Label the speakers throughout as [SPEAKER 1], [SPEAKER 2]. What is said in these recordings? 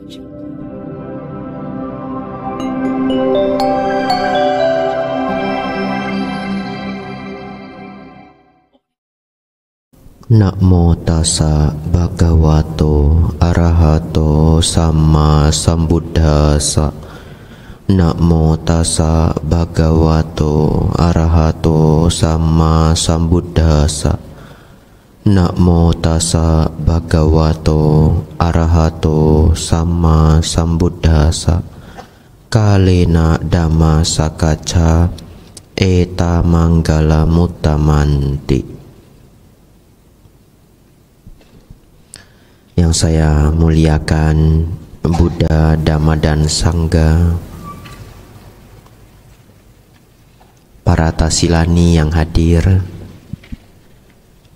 [SPEAKER 1] Namo tassa bhagavato arahato sama sambuddhassa. Namo tassa bhagavato arahato sama sambuddhassa. Namo tassa bhagavato arahato sama sambuddhassa. Kalena dhamma sakacca eta manggala muttamanti. Yang saya muliakan Buddha, Dhamma, dan Sangha, para tasilani yang hadir,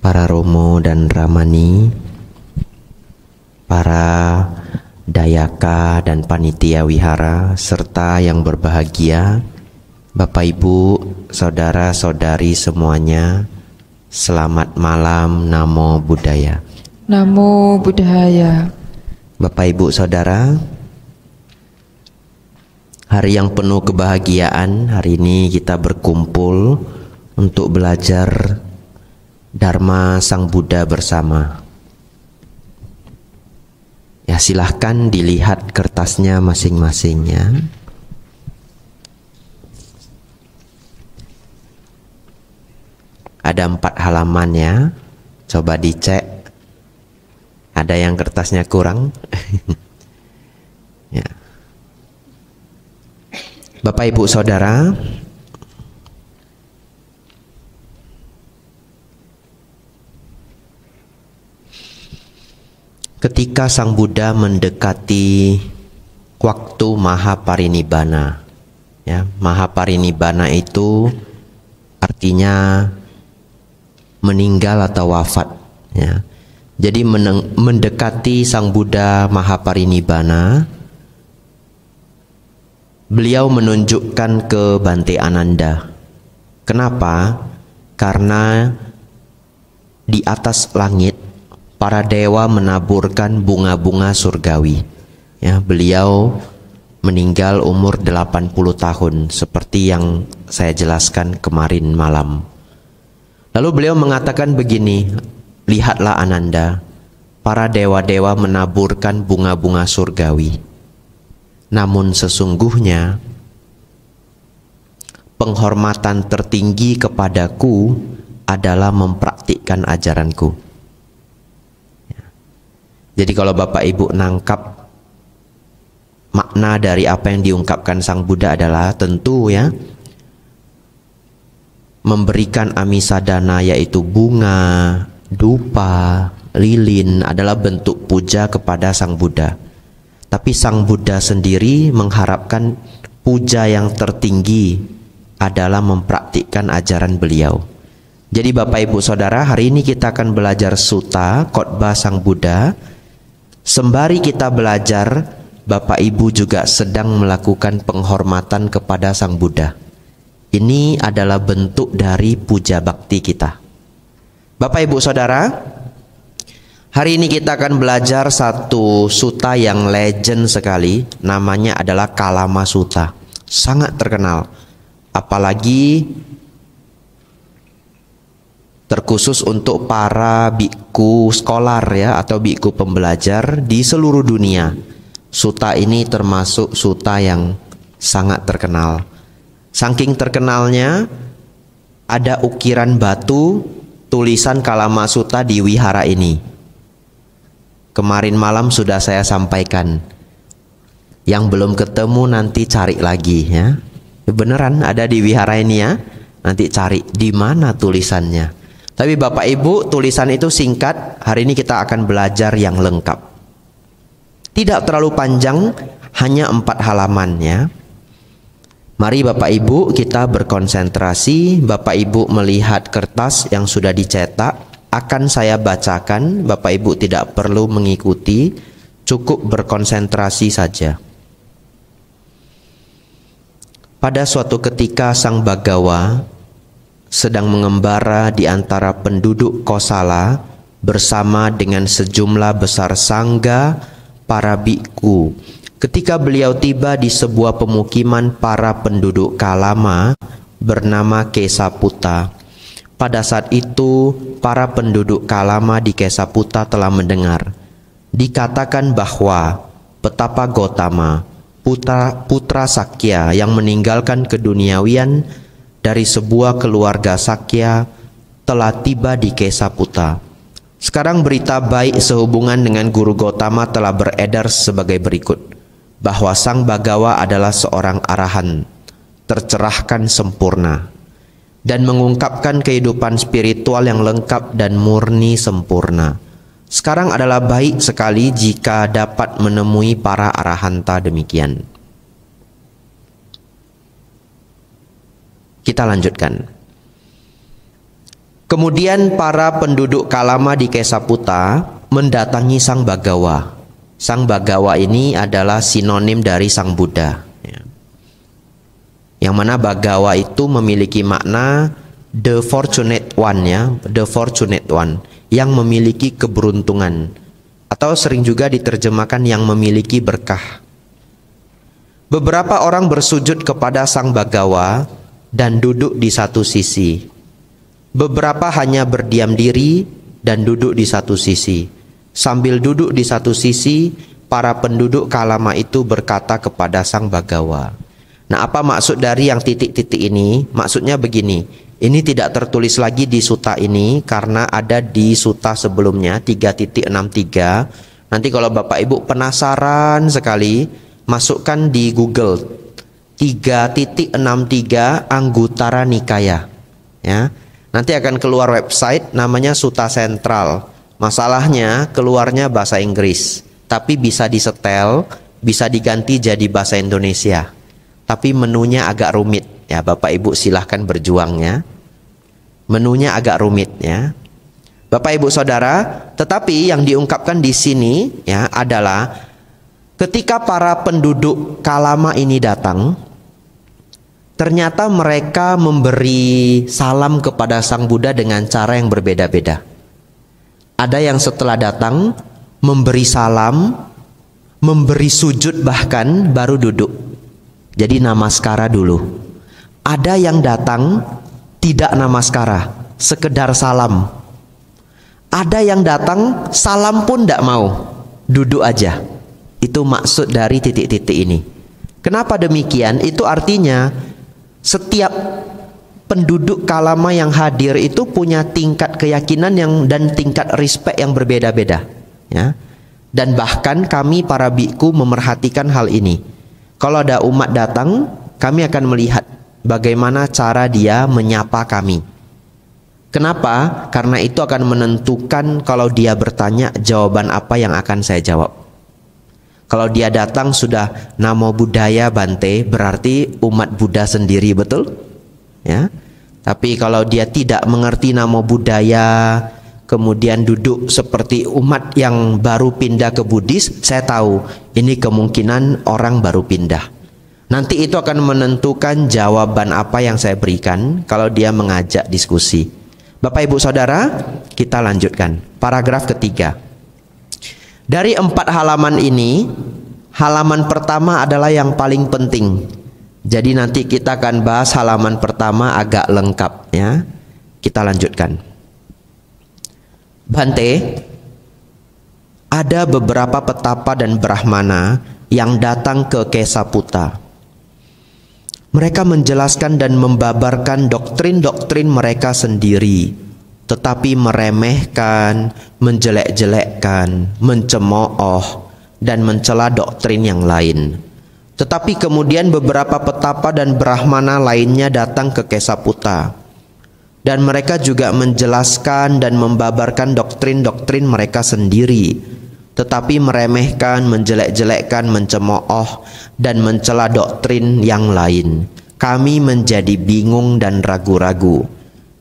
[SPEAKER 1] para romo dan ramani, para dayaka dan panitia wihara, serta yang berbahagia, Bapak Ibu, saudara-saudari semuanya, selamat malam, Namo Buddhaya.
[SPEAKER 2] Namo Buddhaya.
[SPEAKER 1] Bapak Ibu Saudara, hari yang penuh kebahagiaan, hari ini kita berkumpul untuk belajar Dharma Sang Buddha bersama. Ya, silahkan dilihat kertasnya masing-masing ya. Ada 4 halaman ya, coba dicek. Ada yang kertasnya kurang? Ya. Bapak Ibu Saudara, ketika Sang Buddha mendekati waktu Mahaparinibbana, ya, Mahaparinibbana itu artinya meninggal atau wafat, ya. Jadi mendekati Sang Buddha Mahaparinibbana, beliau menunjukkan ke Bante Ananda. Kenapa? Karena di atas langit para dewa menaburkan bunga-bunga surgawi. Ya, beliau meninggal umur 80 tahun seperti yang saya jelaskan kemarin malam. Lalu beliau mengatakan begini, lihatlah Ananda, para dewa-dewa menaburkan bunga-bunga surgawi. Namun sesungguhnya penghormatan tertinggi kepadaku adalah mempraktikkan ajaranku. Jadi kalau Bapak Ibu nangkap makna dari apa yang diungkapkan Sang Buddha adalah tentu ya, memberikan amisadana yaitu bunga, dupa, lilin adalah bentuk puja kepada Sang Buddha. Tapi Sang Buddha sendiri mengharapkan puja yang tertinggi adalah mempraktikkan ajaran beliau. Jadi Bapak Ibu Saudara, hari ini kita akan belajar sutta khotbah Sang Buddha. Sembari kita belajar, Bapak Ibu juga sedang melakukan penghormatan kepada Sang Buddha. Ini adalah bentuk dari puja bakti kita. Bapak Ibu Saudara, hari ini kita akan belajar satu sutta yang legend sekali, namanya adalah Kalama Sutta. Sangat terkenal, apalagi terkhusus untuk para biku skolar ya, atau biku pembelajar di seluruh dunia. Sutta ini termasuk sutta yang sangat terkenal. Saking terkenalnya, ada ukiran batu tulisan Kalama Sutta di wihara ini. Kemarin malam sudah saya sampaikan. Yang belum ketemu nanti cari lagi ya. Beneran ada di wihara ini ya. Nanti cari di mana tulisannya. Tapi Bapak Ibu, tulisan itu singkat. Hari ini kita akan belajar yang lengkap. Tidak terlalu panjang, hanya 4 halaman ya. Mari Bapak Ibu kita berkonsentrasi. Bapak Ibu melihat kertas yang sudah dicetak, akan saya bacakan. Bapak Ibu tidak perlu mengikuti, cukup berkonsentrasi saja. Pada suatu ketika Sang Bagawa sedang mengembara di antara penduduk Kosala bersama dengan sejumlah besar sangga, para biku. Ketika beliau tiba di sebuah pemukiman para penduduk Kalama bernama Kesaputa. Pada saat itu, para penduduk Kalama di Kesaputa telah mendengar. Dikatakan bahwa Petapa Gotama, putra Sakya yang meninggalkan keduniawian dari sebuah keluarga Sakya, telah tiba di Kesaputa. Sekarang berita baik sehubungan dengan Guru Gotama telah beredar sebagai berikut, bahwa Sang Bagawa adalah seorang arahan, tercerahkan sempurna, dan mengungkapkan kehidupan spiritual yang lengkap dan murni sempurna. Sekarang adalah baik sekali jika dapat menemui para arahanta demikian. Kita lanjutkan. Kemudian para penduduk Kalama di Kesaputa mendatangi Sang Bagawa. Sang Bagawa ini adalah sinonim dari Sang Buddha, ya. Yang mana Bagawa itu memiliki makna the fortunate one, ya, the fortunate one, yang memiliki keberuntungan, atau sering juga diterjemahkan yang memiliki berkah. Beberapa orang bersujud kepada Sang Bagawa dan duduk di satu sisi. Beberapa hanya berdiam diri dan duduk di satu sisi. Sambil duduk di satu sisi, para penduduk Kalama itu berkata kepada Sang Bagawa. Nah, apa maksud dari yang titik-titik ini? Maksudnya begini, ini tidak tertulis lagi di suta ini karena ada di suta sebelumnya 3.63. Nanti kalau Bapak Ibu penasaran sekali, masukkan di Google 3.63 Anguttara Nikaya, ya. Nanti akan keluar website namanya Suta Sentral. Masalahnya keluarnya bahasa Inggris, tapi bisa disetel, bisa diganti jadi bahasa Indonesia. Tapi menunya agak rumit, ya. Bapak Ibu silahkan berjuangnya. Menunya agak rumit, ya. Bapak Ibu Saudara, tetapi yang diungkapkan di sini, ya, adalah ketika para penduduk Kalama ini datang, ternyata mereka memberi salam kepada Sang Buddha dengan cara yang berbeda-beda. Ada yang setelah datang memberi salam, memberi sujud bahkan baru duduk. Jadi namaskara dulu. Ada yang datang tidak namaskara, sekedar salam. Ada yang datang salam pun tidak mau, duduk aja. Itu maksud dari titik-titik ini. Kenapa demikian? Itu artinya setiap penduduk Kalama yang hadir itu punya tingkat keyakinan dan tingkat respect yang berbeda-beda, ya. Dan bahkan kami para biku memerhatikan hal ini. Kalau ada umat datang, kami akan melihat bagaimana cara dia menyapa kami. Kenapa? Karena itu akan menentukan kalau dia bertanya jawaban apa yang akan saya jawab. Kalau dia datang sudah Namo Buddhaya Bante, berarti umat Buddha sendiri, betul? Ya. Tapi kalau dia tidak mengerti Namo Buddhaya, kemudian duduk seperti umat yang baru pindah ke Buddhis, saya tahu ini kemungkinan orang baru pindah. Nanti itu akan menentukan jawaban apa yang saya berikan kalau dia mengajak diskusi. Bapak Ibu Saudara, kita lanjutkan. Paragraf ketiga. Dari 4 halaman ini, halaman pertama adalah yang paling penting. Jadi nanti kita akan bahas halaman pertama agak lengkap, ya. Kita lanjutkan. Bante, ada beberapa petapa dan brahmana yang datang ke Kesaputa. Mereka menjelaskan dan membabarkan doktrin-doktrin mereka sendiri, tetapi meremehkan, menjelek-jelekkan, mencemooh, dan mencela doktrin yang lain. Tetapi kemudian beberapa petapa dan brahmana lainnya datang ke Kesaputa, dan mereka juga menjelaskan dan membabarkan doktrin-doktrin mereka sendiri, tetapi meremehkan, menjelek-jelekkan, mencemooh, dan mencela doktrin yang lain. Kami menjadi bingung dan ragu-ragu.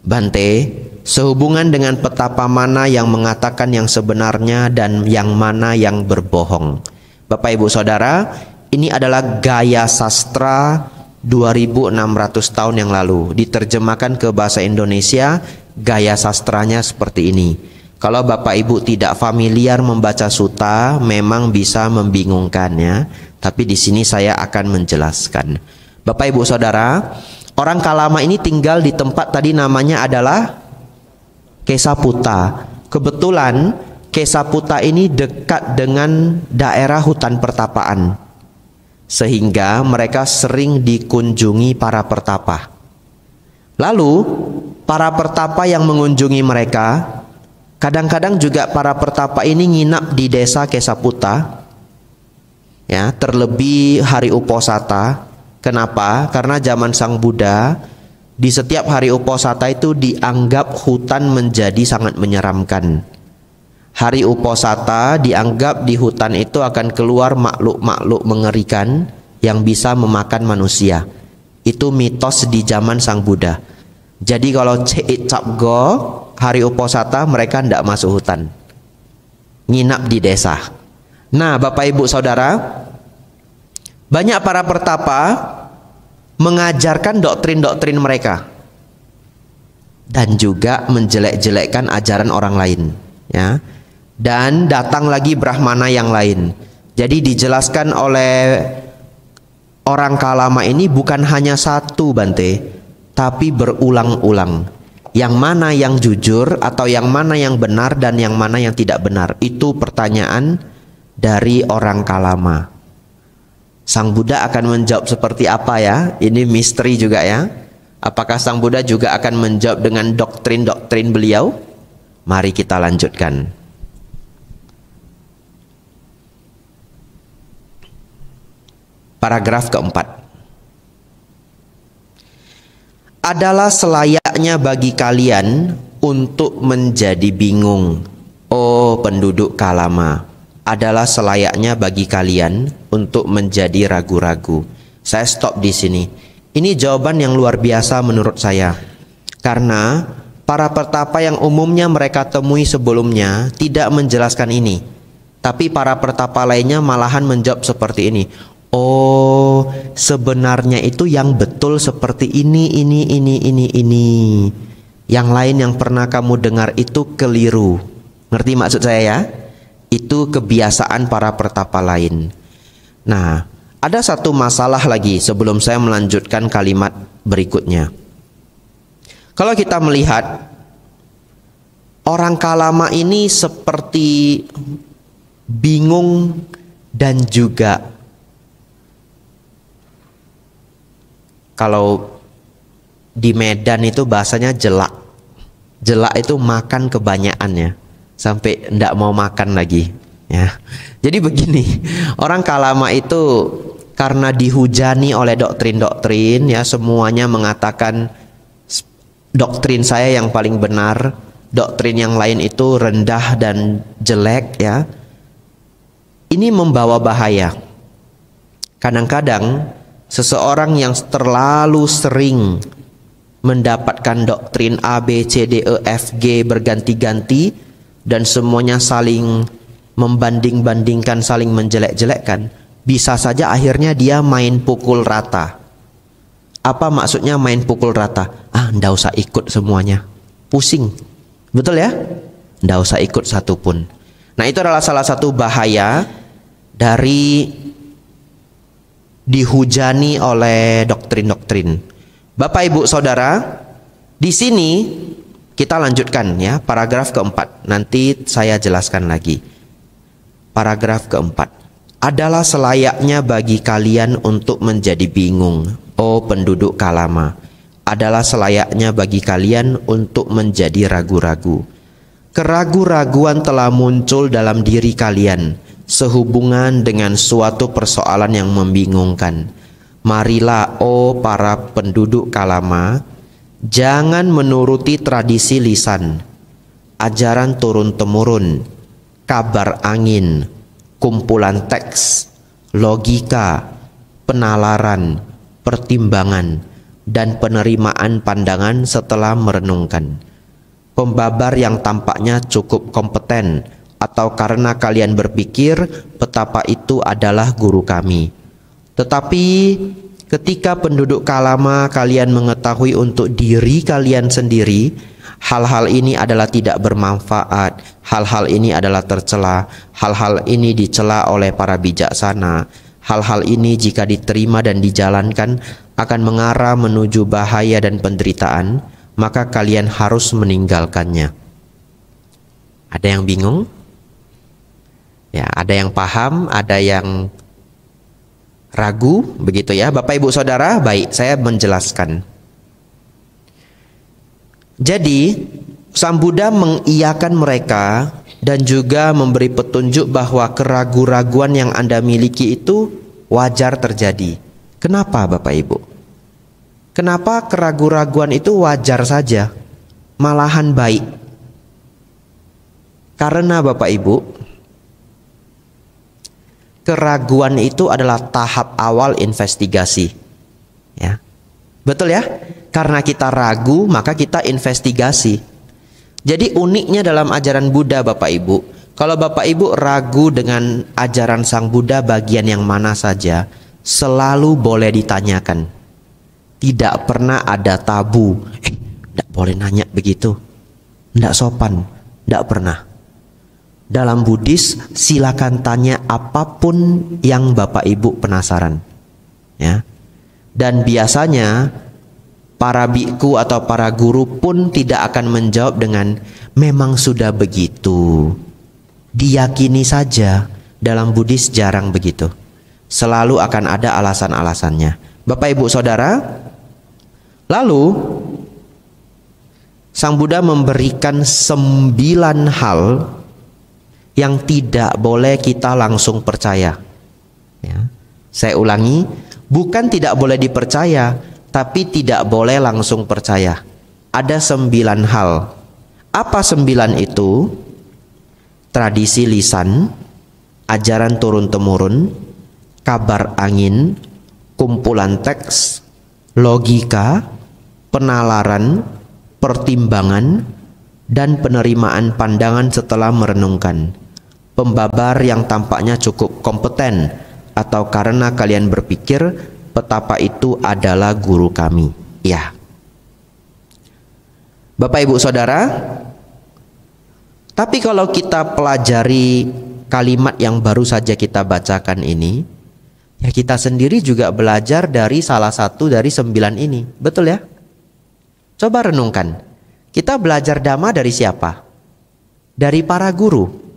[SPEAKER 1] Bante, sehubungan dengan petapa mana yang mengatakan yang sebenarnya dan yang mana yang berbohong. Bapak Ibu Saudara, ini adalah gaya sastra 2600 tahun yang lalu. Diterjemahkan ke bahasa Indonesia, gaya sastranya seperti ini. Kalau Bapak Ibu tidak familiar membaca suta, memang bisa membingungkan ya. Tapi di sini saya akan menjelaskan. Bapak Ibu Saudara, orang Kalama ini tinggal di tempat tadi namanya adalah Kesaputa. Kebetulan Kesaputa ini dekat dengan daerah hutan pertapaan, sehingga mereka sering dikunjungi para pertapa. Lalu para pertapa yang mengunjungi mereka, kadang-kadang juga para pertapa ini nginap di desa Kesaputa, ya, terlebih hari Uposata. Kenapa? Karena zaman Sang Buddha, di setiap hari Uposata itu dianggap hutan menjadi sangat menyeramkan. Hari Uposata dianggap di hutan itu akan keluar makhluk-makhluk mengerikan yang bisa memakan manusia. Itu mitos di zaman Sang Buddha. Jadi kalau Ceit Capgo hari Uposata mereka tidak masuk hutan, nginap di desa. Nah Bapak Ibu Saudara, banyak para pertapa mengajarkan doktrin-doktrin mereka dan juga menjelek-jelekkan ajaran orang lain, ya. Dan datang lagi Brahmana yang lain. Jadi dijelaskan oleh orang Kalama ini bukan hanya satu Bante, tapi berulang-ulang. Yang mana yang jujur atau yang mana yang benar dan yang mana yang tidak benar, itu pertanyaan dari orang Kalama. Sang Buddha akan menjawab seperti apa ya? Ini misteri juga ya. Apakah Sang Buddha juga akan menjawab dengan doktrin-doktrin beliau? Mari kita lanjutkan. Paragraf keempat. Adalah selayaknya bagi kalian untuk menjadi bingung, oh penduduk Kalama. Adalah selayaknya bagi kalian untuk menjadi ragu-ragu. Saya stop di sini. Ini jawaban yang luar biasa menurut saya. Karena para pertapa yang umumnya mereka temui sebelumnya tidak menjelaskan ini. Tapi para pertapa lainnya malahan menjawab seperti ini. Oh, sebenarnya itu yang betul seperti ini. Yang lain yang pernah kamu dengar itu keliru. Ngerti maksud saya ya? Itu kebiasaan para pertapa lain. Nah, ada satu masalah lagi sebelum saya melanjutkan kalimat berikutnya. Kalau kita melihat orang Kalama ini seperti bingung dan juga, kalau di Medan itu bahasanya jelak. Jelak itu makan kebanyakan ya, sampai tidak mau makan lagi ya. Jadi begini, orang Kalama itu karena dihujani oleh doktrin-doktrin ya, semuanya mengatakan doktrin saya yang paling benar, doktrin yang lain itu rendah dan jelek ya. Ini membawa bahaya. Kadang-kadang seseorang yang terlalu sering mendapatkan doktrin A, B, C, D, E, F, G berganti-ganti dan semuanya saling membanding-bandingkan, saling menjelek-jelekkan, bisa saja akhirnya dia main pukul rata. Apa maksudnya main pukul rata? Ndak usah ikut semuanya, pusing. Betul ya? Ndak usah ikut satupun. Nah, itu adalah salah satu bahaya dari dihujani oleh doktrin-doktrin. Bapak Ibu Saudara, di sini kita lanjutkan ya, paragraf keempat. Nanti saya jelaskan lagi. Paragraf keempat. Adalah selayaknya bagi kalian untuk menjadi bingung, oh penduduk Kalama. Adalah selayaknya bagi kalian untuk menjadi ragu-ragu. Keragu-raguan telah muncul dalam diri kalian sehubungan dengan suatu persoalan yang membingungkan. Marilah, oh para penduduk Kalama, jangan menuruti tradisi lisan, ajaran turun-temurun, kabar angin, kumpulan teks, logika, penalaran, pertimbangan, dan penerimaan pandangan setelah merenungkan. Pembabar yang tampaknya cukup kompeten, atau karena kalian berpikir betapa itu adalah guru kami. Tetapi ketika penduduk Kalama kalian mengetahui untuk diri kalian sendiri hal-hal ini adalah tidak bermanfaat, hal-hal ini adalah tercela, hal-hal ini dicela oleh para bijaksana, hal-hal ini jika diterima dan dijalankan akan mengarah menuju bahaya dan penderitaan, maka kalian harus meninggalkannya. Ada yang bingung? Ya, ada yang paham, ada yang ragu, begitu ya Bapak Ibu Saudara. Baik, saya menjelaskan. Jadi Sang Buddha mengiyakan mereka dan juga memberi petunjuk bahwa keraguan-raguan yang Anda miliki itu wajar terjadi. Kenapa Bapak Ibu? Kenapa keraguan-raguan itu wajar saja, malahan baik? Karena Bapak Ibu, keraguan itu adalah tahap awal investigasi. Ya. Betul ya? Karena kita ragu, maka kita investigasi. Jadi uniknya dalam ajaran Buddha Bapak Ibu, kalau Bapak Ibu ragu dengan ajaran Sang Buddha bagian yang mana saja, selalu boleh ditanyakan. Tidak pernah ada tabu. Tidak boleh nanya begitu. Tidak sopan. Tidak pernah. Dalam Buddhis silakan tanya apapun yang Bapak Ibu penasaran. Ya. Dan biasanya para biku atau para guru pun tidak akan menjawab dengan memang sudah begitu. Diyakini saja. Dalam Buddhis jarang begitu. Selalu akan ada alasan-alasannya. Bapak Ibu Saudara, lalu Sang Buddha memberikan 9 hal yang tidak boleh kita langsung percaya. Ya. Saya ulangi, bukan tidak boleh dipercaya, tapi tidak boleh langsung percaya. Ada 9 hal. Apa 9 itu? Tradisi lisan, ajaran turun-temurun, kabar angin, kumpulan teks, logika, penalaran, pertimbangan, dan penerimaan pandangan setelah merenungkan. Pembabar yang tampaknya cukup kompeten, atau karena kalian berpikir betapa itu adalah guru kami. Ya. Bapak Ibu Saudara, tapi kalau kita pelajari kalimat yang baru saja kita bacakan ini, ya kita sendiri juga belajar dari salah satu dari 9 ini. Betul ya? Coba renungkan. Kita belajar Dhamma dari siapa? Dari para guru.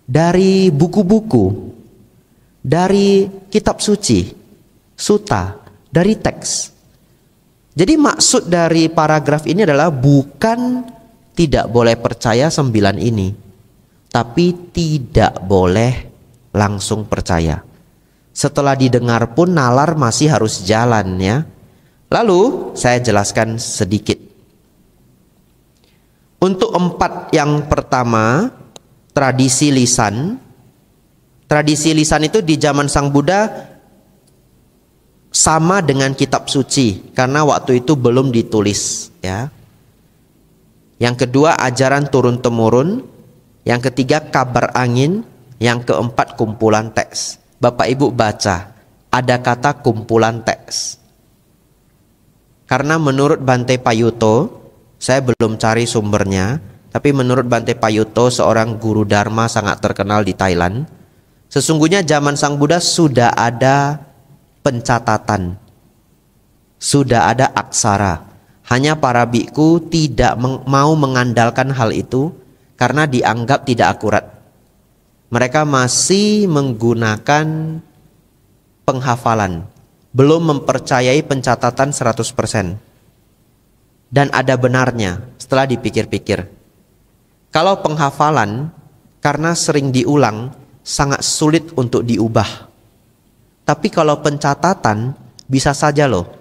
[SPEAKER 1] Dari buku-buku, dari kitab suci, sutta, dari teks. Jadi maksud dari paragraf ini adalah bukan tidak boleh percaya 9 ini, tapi tidak boleh langsung percaya. Setelah didengar pun nalar masih harus jalan ya. Lalu saya jelaskan sedikit. Untuk 4 yang pertama, tradisi lisan. Tradisi lisan itu di zaman Sang Buddha sama dengan kitab suci karena waktu itu belum ditulis ya. Yang kedua ajaran turun temurun, yang ketiga kabar angin, yang keempat kumpulan teks. Bapak Ibu baca, ada kata kumpulan teks. Karena menurut Bante Payutto, saya belum cari sumbernya, tapi menurut Bante Payutto, seorang guru Dharma sangat terkenal di Thailand, sesungguhnya zaman Sang Buddha sudah ada pencatatan, sudah ada aksara. Hanya para biku tidak mau mengandalkan hal itu karena dianggap tidak akurat. Mereka masih menggunakan penghafalan, belum mempercayai pencatatan 100%. Dan ada benarnya setelah dipikir-pikir. Kalau penghafalan karena sering diulang sangat sulit untuk diubah. Tapi kalau pencatatan bisa saja loh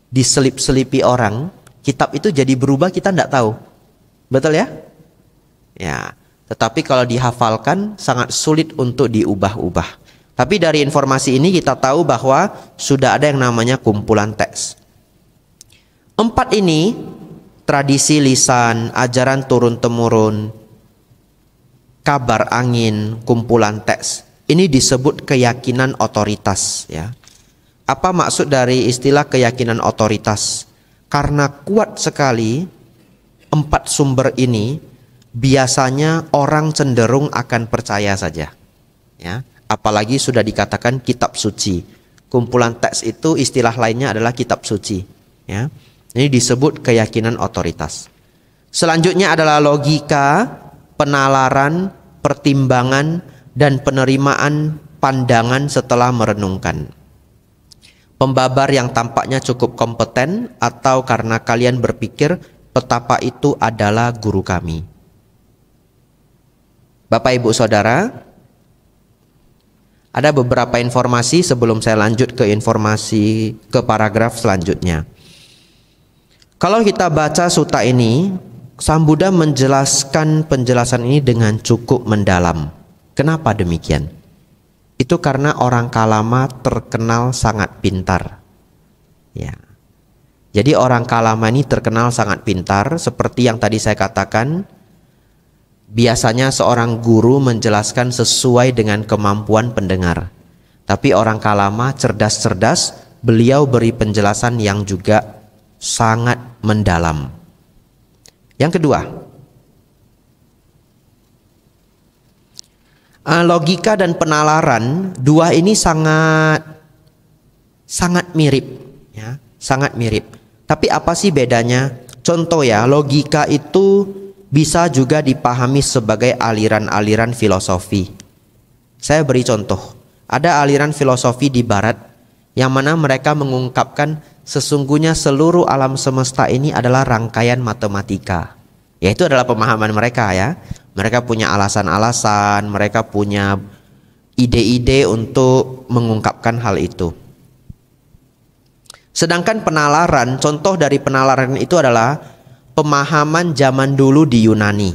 [SPEAKER 1] diselip-selipi orang, kitab itu jadi berubah kita tidak tahu. Betul ya? Ya, tetapi kalau dihafalkan sangat sulit untuk diubah-ubah. Tapi dari informasi ini kita tahu bahwa sudah ada yang namanya kumpulan teks. 4 ini, tradisi lisan, ajaran turun-temurun, kabar angin, kumpulan teks. Ini disebut keyakinan otoritas ya. Apa maksud dari istilah keyakinan otoritas? Karena kuat sekali empat sumber ini biasanya orang cenderung akan percaya saja. Ya, apalagi sudah dikatakan kitab suci. Kumpulan teks itu istilah lainnya adalah kitab suci. Ya, ini disebut keyakinan otoritas. Selanjutnya adalah logika, penalaran, pertimbangan, dan penerimaan pandangan setelah merenungkan. Pembabar yang tampaknya cukup kompeten atau karena kalian berpikir petapa itu adalah guru kami. Bapak Ibu Saudara, ada beberapa informasi sebelum saya lanjut ke informasi ke paragraf selanjutnya. Kalau kita baca sutta ini, Sang Buddha menjelaskan penjelasan ini dengan cukup mendalam. Kenapa demikian? Itu karena orang Kalama terkenal sangat pintar. Ya. Jadi orang Kalama ini terkenal sangat pintar, seperti yang tadi saya katakan. Biasanya seorang guru menjelaskan sesuai dengan kemampuan pendengar. Tapi orang Kalama cerdas-cerdas, beliau beri penjelasan yang juga sangat mendalam. Yang kedua, logika dan penalaran, dua ini sangat mirip, ya, sangat mirip. Tapi apa sih bedanya? Contoh ya, logika itu bisa juga dipahami sebagai aliran-aliran filosofi. Saya beri contoh. Ada aliran filosofi di barat yang mana mereka mengungkapkan sesungguhnya seluruh alam semesta ini adalah rangkaian matematika. Ya, itu adalah pemahaman mereka ya. Mereka punya alasan-alasan, mereka punya ide-ide untuk mengungkapkan hal itu. Sedangkan penalaran, contoh dari penalaran itu adalah pemahaman zaman dulu di Yunani.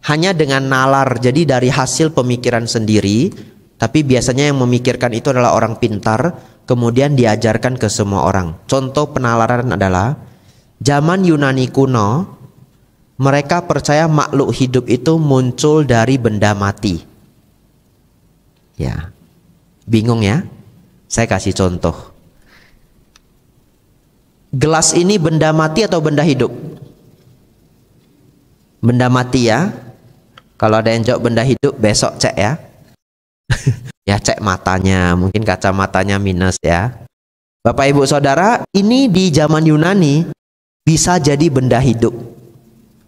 [SPEAKER 1] Hanya dengan nalar, jadi dari hasil pemikiran sendiri, tapi biasanya yang memikirkan itu adalah orang pintar, kemudian diajarkan ke semua orang. Contoh penalaran adalah zaman Yunani kuno, mereka percaya makhluk hidup itu muncul dari benda mati. Ya, bingung ya? Saya kasih contoh. Gelas ini benda mati atau benda hidup? Benda mati ya. Kalau ada yang jawab benda hidup, besok cek ya. Ya, cek matanya, mungkin kacamatanya minus ya. Bapak Ibu Saudara, ini di zaman Yunani bisa jadi benda hidup.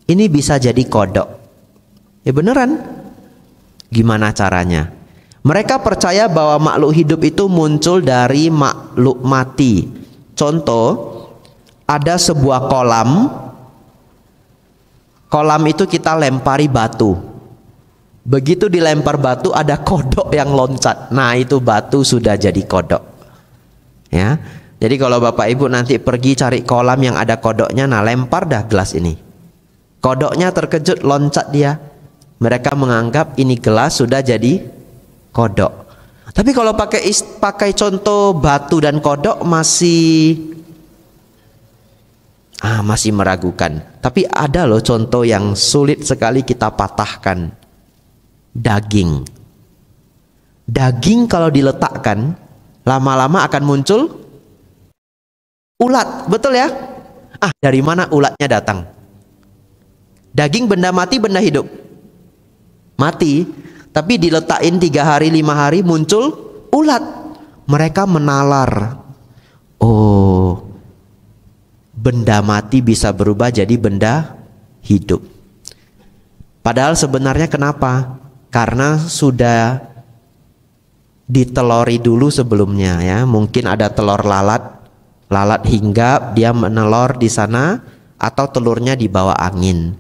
[SPEAKER 1] Ini bisa jadi kodok. Ya beneran. Gimana caranya? Mereka percaya bahwa makhluk hidup itu muncul dari makhluk mati. Contoh, ada sebuah kolam. Kolam itu kita lempari batu. Begitu dilempar batu ada kodok yang loncat. Nah, itu batu sudah jadi kodok. Ya. Jadi kalau Bapak Ibu nanti pergi cari kolam yang ada kodoknya, nah lempar dah gelas ini. Kodoknya terkejut, loncat dia. Mereka menganggap ini gelas sudah jadi kodok. Tapi kalau pakai contoh batu dan kodok masih meragukan. Tapi ada loh contoh yang sulit sekali kita patahkan. Daging. Daging kalau diletakkan, lama-lama akan muncul ulat. Betul ya? Dari mana ulatnya datang? Daging benda mati, benda hidup? Mati. Tapi diletakin 3 hari, 5 hari muncul ulat. Mereka menalar. Oh, benda mati bisa berubah jadi benda hidup. Padahal sebenarnya kenapa? Karena sudah ditelori dulu sebelumnya ya. Mungkin ada telur lalat hinggap, dia menelor di sana, atau telurnya dibawa angin.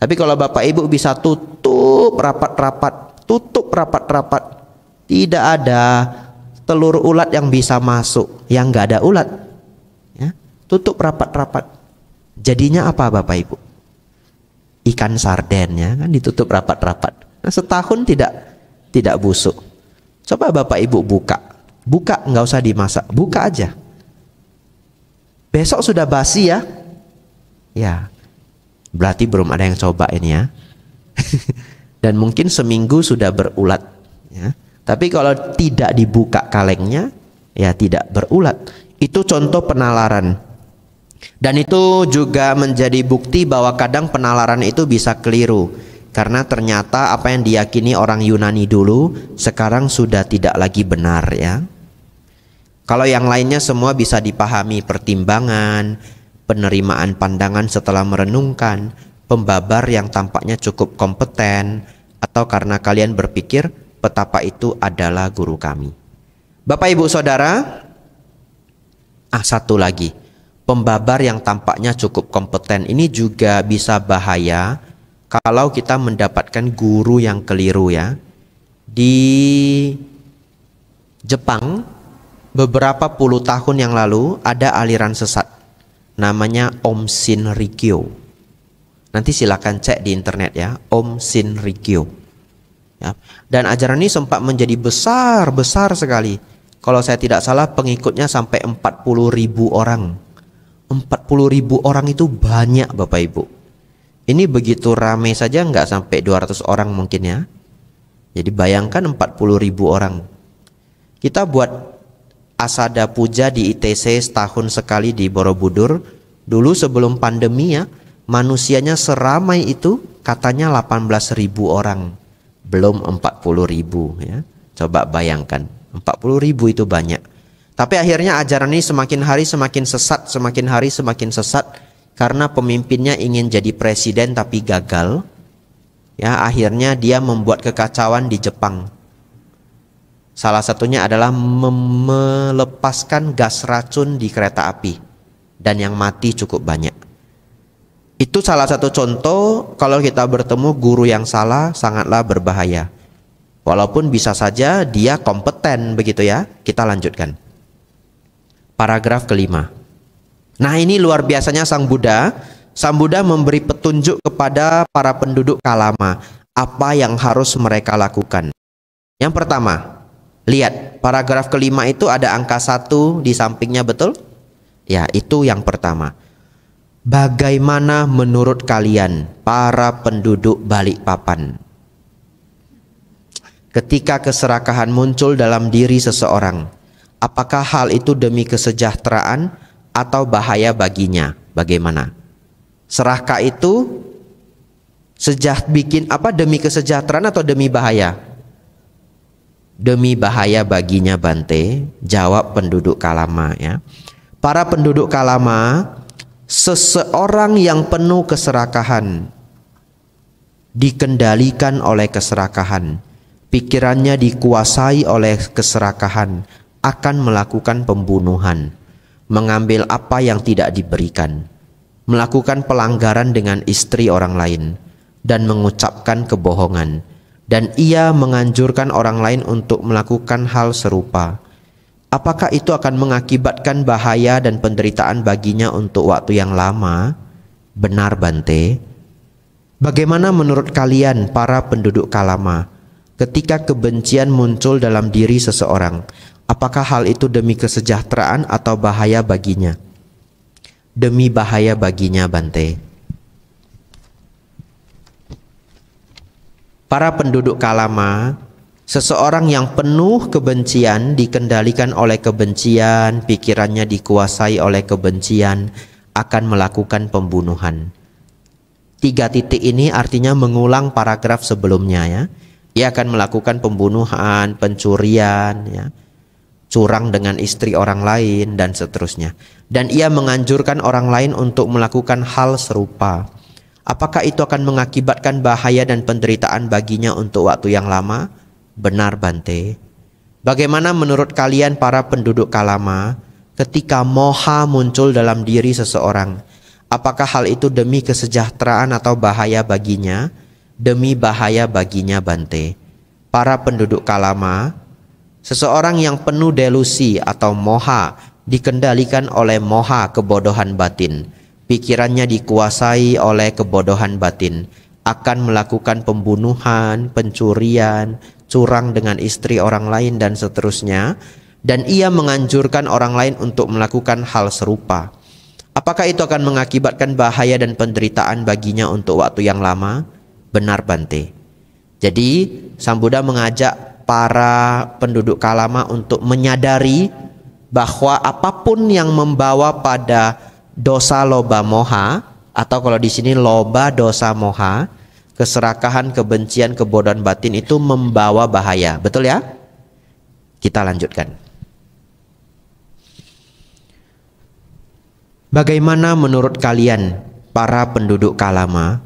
[SPEAKER 1] Tapi kalau Bapak Ibu bisa tutup rapat-rapat, tidak ada telur ulat yang bisa masuk, yang nggak ada ulat. Ya, tutup rapat-rapat. Jadinya apa Bapak Ibu? Ikan sarden ya, kan ditutup rapat-rapat. Nah, setahun tidak busuk. Coba Bapak Ibu buka, nggak usah dimasak, buka aja. Besok sudah basi ya, ya. Berarti belum ada yang coba ini ya. Dan mungkin seminggu sudah berulat ya. Tapi kalau tidak dibuka kalengnya, ya tidak berulat. Itu contoh penalaran. Dan itu juga menjadi bukti bahwa kadang penalaran itu bisa keliru, karena ternyata apa yang diyakini orang Yunani dulu sekarang sudah tidak lagi benar ya. Kalau yang lainnya semua bisa dipahami, pertimbangan, penerimaan pandangan setelah merenungkan, pembabar yang tampaknya cukup kompeten, atau karena kalian berpikir betapa itu adalah guru kami. Bapak Ibu Saudara, satu lagi, pembabar yang tampaknya cukup kompeten ini juga bisa bahaya kalau kita mendapatkan guru yang keliru ya. Di Jepang beberapa puluh tahun yang lalu ada aliran sesat namanya Om Shinrikyo. Nanti silakan cek di internet ya, Om Shinrikyo ya. Dan ajaran ini sempat menjadi besar sekali. Kalau saya tidak salah pengikutnya sampai 40.000 orang. 40.000 orang itu banyak Bapak Ibu. Ini begitu ramai saja nggak sampai 200 orang mungkin ya. Jadi bayangkan 40.000 orang. Kita buat asada puja di ITC setahun sekali di Borobudur. Dulu sebelum pandemi ya, manusianya seramai itu katanya 18.000 orang. Belum 40.000 ya. Coba bayangkan, 40.000 itu banyak. Tapi akhirnya ajaran ini semakin hari semakin sesat, semakin hari semakin sesat, karena pemimpinnya ingin jadi presiden tapi gagal. Ya, akhirnya dia membuat kekacauan di Jepang. Salah satunya adalah melepaskan gas racun di kereta api, dan yang mati cukup banyak. Itu salah satu contoh kalau kita bertemu guru yang salah sangatlah berbahaya. Walaupun bisa saja dia kompeten begitu ya. Kita lanjutkan. Paragraf kelima. Nah, ini luar biasanya Sang Buddha. Sang Buddha memberi petunjuk kepada para penduduk Kalama apa yang harus mereka lakukan. Yang pertama, lihat paragraf kelima itu ada angka 1 di sampingnya, betul? Ya, itu yang pertama. Bagaimana menurut kalian para penduduk Balikpapan? Ketika keserakahan muncul dalam diri seseorang, apakah hal itu demi kesejahteraan atau bahaya baginya? Bagaimana? Serakah itu bikin apa, demi kesejahteraan atau demi bahaya? Demi bahaya baginya Bante, jawab penduduk Kalama ya. Para penduduk Kalama, seseorang yang penuh keserakahan, dikendalikan oleh keserakahan, pikirannya dikuasai oleh keserakahan, akan melakukan pembunuhan, mengambil apa yang tidak diberikan, melakukan pelanggaran dengan istri orang lain, dan mengucapkan kebohongan. Dan ia menganjurkan orang lain untuk melakukan hal serupa. Apakah itu akan mengakibatkan bahaya dan penderitaan baginya untuk waktu yang lama? Benar Bante. Bagaimana menurut kalian para penduduk Kalama? Ketika kebencian muncul dalam diri seseorang, apakah hal itu demi kesejahteraan atau bahaya baginya? Demi bahaya baginya Bante. Para penduduk Kalama, seseorang yang penuh kebencian, dikendalikan oleh kebencian, pikirannya dikuasai oleh kebencian, akan melakukan pembunuhan. 3 titik ini artinya mengulang paragraf sebelumnya ya. Ia akan melakukan pembunuhan, pencurian ya, curang dengan istri orang lain, dan seterusnya. Dan ia menganjurkan orang lain untuk melakukan hal serupa. Apakah itu akan mengakibatkan bahaya dan penderitaan baginya untuk waktu yang lama? Benar Bante. Bagaimana menurut kalian para penduduk Kalama, ketika moha muncul dalam diri seseorang, apakah hal itu demi kesejahteraan atau bahaya baginya? Demi bahaya baginya Bante. Para penduduk Kalama, seseorang yang penuh delusi atau moha, dikendalikan oleh moha kebodohan batin, pikirannya dikuasai oleh kebodohan batin, akan melakukan pembunuhan, pencurian, curang dengan istri orang lain, dan seterusnya. Dan ia menganjurkan orang lain untuk melakukan hal serupa. Apakah itu akan mengakibatkan bahaya dan penderitaan baginya untuk waktu yang lama? Benar Bante. Jadi Sang Buddha mengajak para penduduk Kalama untuk menyadari bahwa apapun yang membawa pada dosa loba moha, atau kalau di sini loba dosa moha, keserakahan, kebencian, kebodohan batin itu membawa bahaya. Betul ya? Kita lanjutkan. Bagaimana menurut kalian para penduduk Kalama?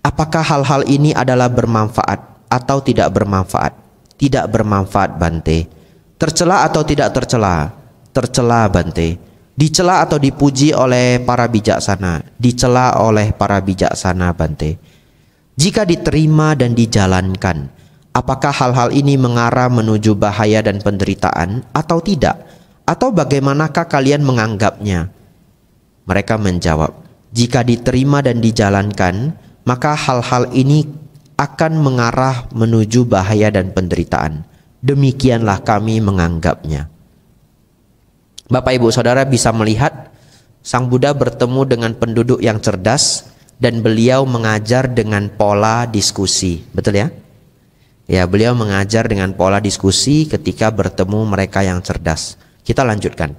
[SPEAKER 1] Apakah hal-hal ini adalah bermanfaat atau tidak bermanfaat? Tidak bermanfaat, Bante. Tercela atau tidak tercela? Tercela, Bante. Dicela atau dipuji oleh para bijaksana? Dicela oleh para bijaksana, Bante. Jika diterima dan dijalankan, apakah hal-hal ini mengarah menuju bahaya dan penderitaan atau tidak? Atau bagaimanakah kalian menganggapnya? Mereka menjawab, jika diterima dan dijalankan, maka hal-hal ini akan mengarah menuju bahaya dan penderitaan. Demikianlah kami menganggapnya. Bapak Ibu Saudara bisa melihat Sang Buddha bertemu dengan penduduk yang cerdas dan beliau mengajar dengan pola diskusi. Betul ya? Ya, beliau mengajar dengan pola diskusi ketika bertemu mereka yang cerdas. Kita lanjutkan.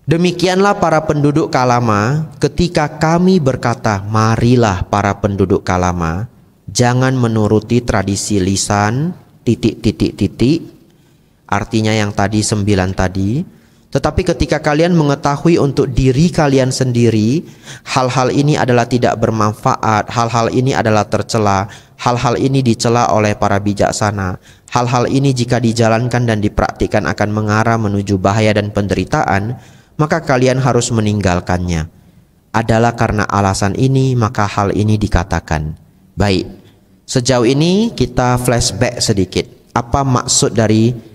[SPEAKER 1] Demikianlah para penduduk Kalama ketika kami berkata, marilah para penduduk Kalama, jangan menuruti tradisi lisan, titik. Artinya yang tadi 9 tadi. Tetapi ketika kalian mengetahui untuk diri kalian sendiri, hal-hal ini adalah tidak bermanfaat, hal-hal ini adalah tercela, hal-hal ini dicela oleh para bijaksana, hal-hal ini jika dijalankan dan dipraktikkan akan mengarah menuju bahaya dan penderitaan, maka kalian harus meninggalkannya. Adalah karena alasan ini maka hal ini dikatakan. Baik, sejauh ini kita flashback sedikit. Apa maksud dari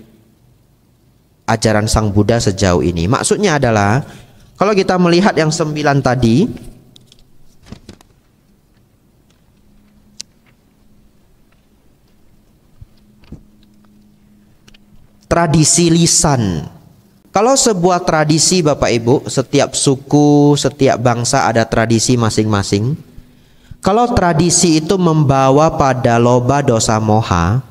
[SPEAKER 1] ajaran Sang Buddha sejauh ini? Maksudnya adalah, kalau kita melihat yang 9 tadi, tradisi lisan. Kalau sebuah tradisi Bapak Ibu, setiap suku, setiap bangsa ada tradisi masing-masing. Kalau tradisi itu membawa pada loba dosa moha,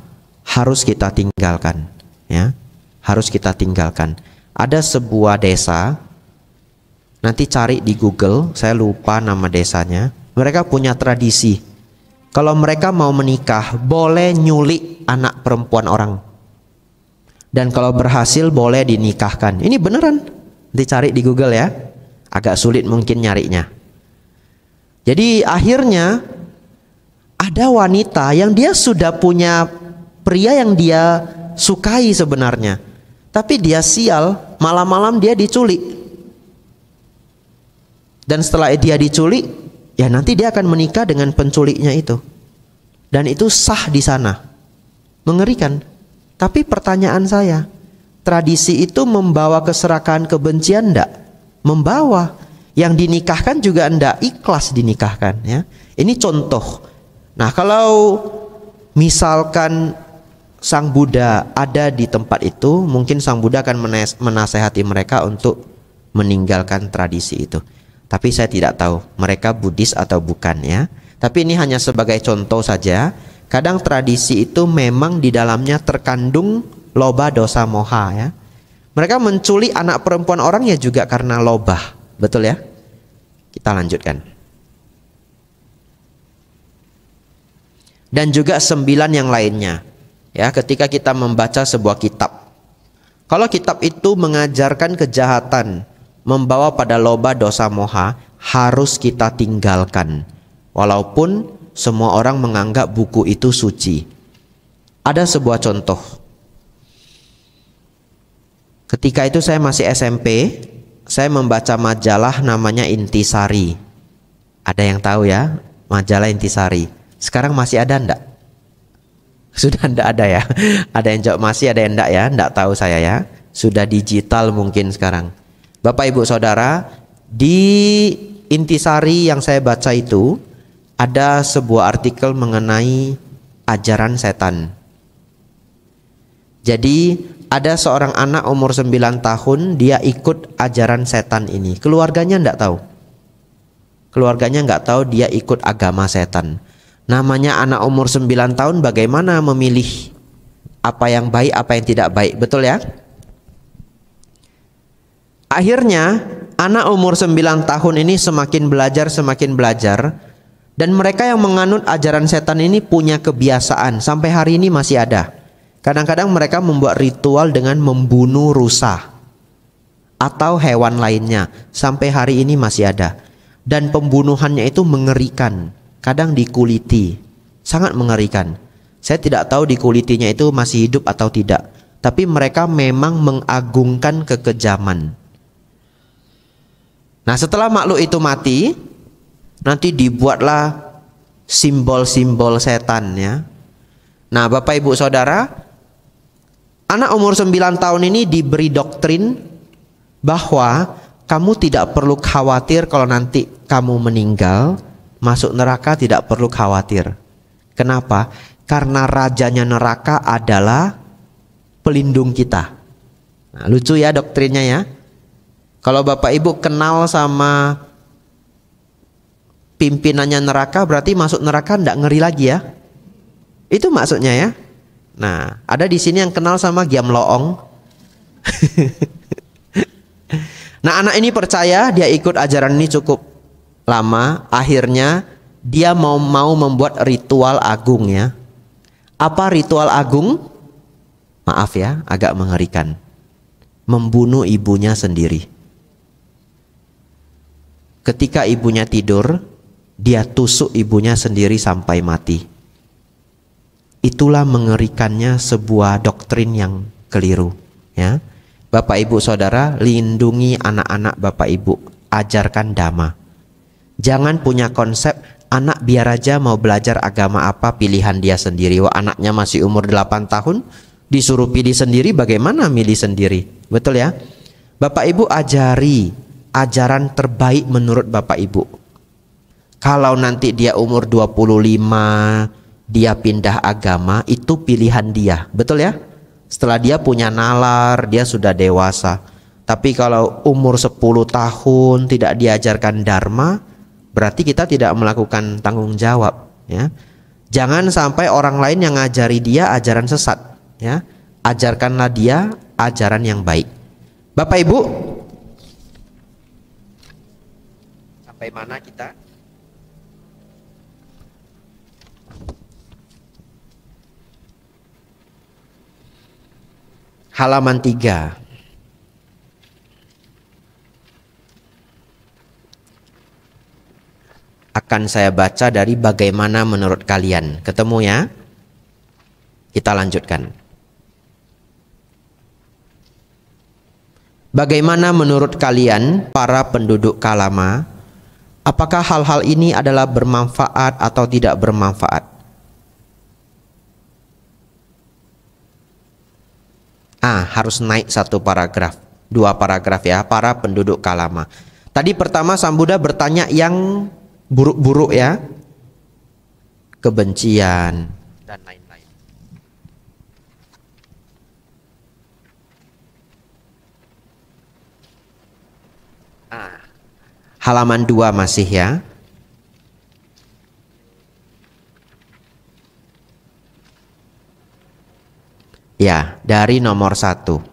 [SPEAKER 1] harus kita tinggalkan, ya. Harus kita tinggalkan. Ada sebuah desa, nanti cari di Google, saya lupa nama desanya. Mereka punya tradisi. Kalau mereka mau menikah, boleh nyulik anak perempuan orang. Dan kalau berhasil boleh dinikahkan. Ini beneran. Dicari di Google ya. Agak sulit mungkin nyarinya. Jadi akhirnya ada wanita yang dia sudah punya pria yang dia sukai sebenarnya. Tapi dia sial, malam-malam dia diculik. Dan setelah dia diculik, ya nanti dia akan menikah dengan penculiknya itu. Dan itu sah di sana. Mengerikan. Tapi pertanyaan saya, tradisi itu membawa keserakahan, kebencian enggak? Membawa. Yang dinikahkan juga enggak ikhlas dinikahkan, ya. Ini contoh. Nah, kalau misalkan Sang Buddha ada di tempat itu, mungkin Sang Buddha akan menasehati mereka untuk meninggalkan tradisi itu. Tapi saya tidak tahu mereka Buddhis atau bukan, ya. Tapi ini hanya sebagai contoh saja. Kadang tradisi itu memang di dalamnya terkandung loba dosa moha, ya. Mereka menculik anak perempuan orang ya juga karena loba. Betul ya? Kita lanjutkan. Dan juga 9 yang lainnya. Ya, ketika kita membaca sebuah kitab. Kalau kitab itu mengajarkan kejahatan, membawa pada loba dosa moha, harus kita tinggalkan. Walaupun semua orang menganggap buku itu suci. Ada sebuah contoh. Ketika itu saya masih SMP, saya membaca majalah namanya Intisari. Ada yang tahu ya, majalah Intisari. Sekarang masih ada enggak? Sudah enggak ada ya. Ada yang jawab masih, ada yang enggak ya. Enggak tahu saya ya. Sudah digital mungkin sekarang. Bapak Ibu Saudara, di Intisari yang saya baca itu ada sebuah artikel mengenai ajaran setan. Jadi ada seorang anak umur 9 tahun, dia ikut ajaran setan ini. Keluarganya enggak tahu. Keluarganya enggak tahu dia ikut agama setan. Namanya anak umur 9 tahun, bagaimana memilih apa yang baik, apa yang tidak baik. Betul ya? Akhirnya anak umur 9 tahun ini semakin belajar, dan mereka yang menganut ajaran setan ini punya kebiasaan sampai hari ini masih ada. Kadang-kadang mereka membuat ritual dengan membunuh rusa atau hewan lainnya, sampai hari ini masih ada. Dan pembunuhannya itu mengerikan, kadang dikuliti, sangat mengerikan. Saya tidak tahu dikulitinya itu masih hidup atau tidak, tapi mereka memang mengagungkan kekejaman. Nah, setelah makhluk itu mati, nanti dibuatlah simbol-simbol setan ya. Nah, Bapak Ibu Saudara, anak umur 9 tahun ini diberi doktrin bahwa kamu tidak perlu khawatir kalau nanti kamu meninggal, masuk neraka tidak perlu khawatir. Kenapa? Karena rajanya neraka adalah pelindung kita. Nah, lucu ya doktrinnya ya. Kalau Bapak Ibu kenal sama pimpinannya neraka, berarti masuk neraka tidak ngeri lagi ya. Itu maksudnya ya. Nah, ada di sini yang kenal sama Giam Loong. Nah, anak ini percaya, dia ikut ajaran ini cukup lama. Akhirnya dia mau membuat ritual agung ya. Apa ritual agung? Maaf ya, agak mengerikan. Membunuh ibunya sendiri. Ketika ibunya tidur, dia tusuk ibunya sendiri sampai mati. Itulah mengerikannya sebuah doktrin yang keliru ya. Bapak Ibu Saudara, lindungi anak-anak Bapak Ibu, ajarkan dhamma. Jangan punya konsep anak biar aja mau belajar agama apa, pilihan dia sendiri. Wah, anaknya masih umur 8 tahun disuruh pilih sendiri, bagaimana milih sendiri? Betul ya? Bapak Ibu ajari ajaran terbaik menurut Bapak Ibu. Kalau nanti dia umur 25, dia pindah agama, itu pilihan dia. Betul ya? Setelah dia punya nalar, dia sudah dewasa. Tapi kalau umur 10 tahun tidak diajarkan dharma, berarti kita tidak melakukan tanggung jawab ya. Jangan sampai orang lain yang ngajari dia ajaran sesat ya. Ajarkanlah dia ajaran yang baik. Bapak Ibu, sampai mana kita? Halaman 3. Akan saya baca dari bagaimana menurut kalian. Ketemu ya? Kita lanjutkan. Bagaimana menurut kalian para penduduk Kalama? Apakah hal-hal ini adalah bermanfaat atau tidak bermanfaat? Harus naik 1 paragraf, 2 paragraf ya, para penduduk Kalama. Tadi pertama Sang Buddha bertanya yang buruk-buruk ya, kebencian dan lain-lain. Halaman 2 masih ya. Ya, dari nomor 1,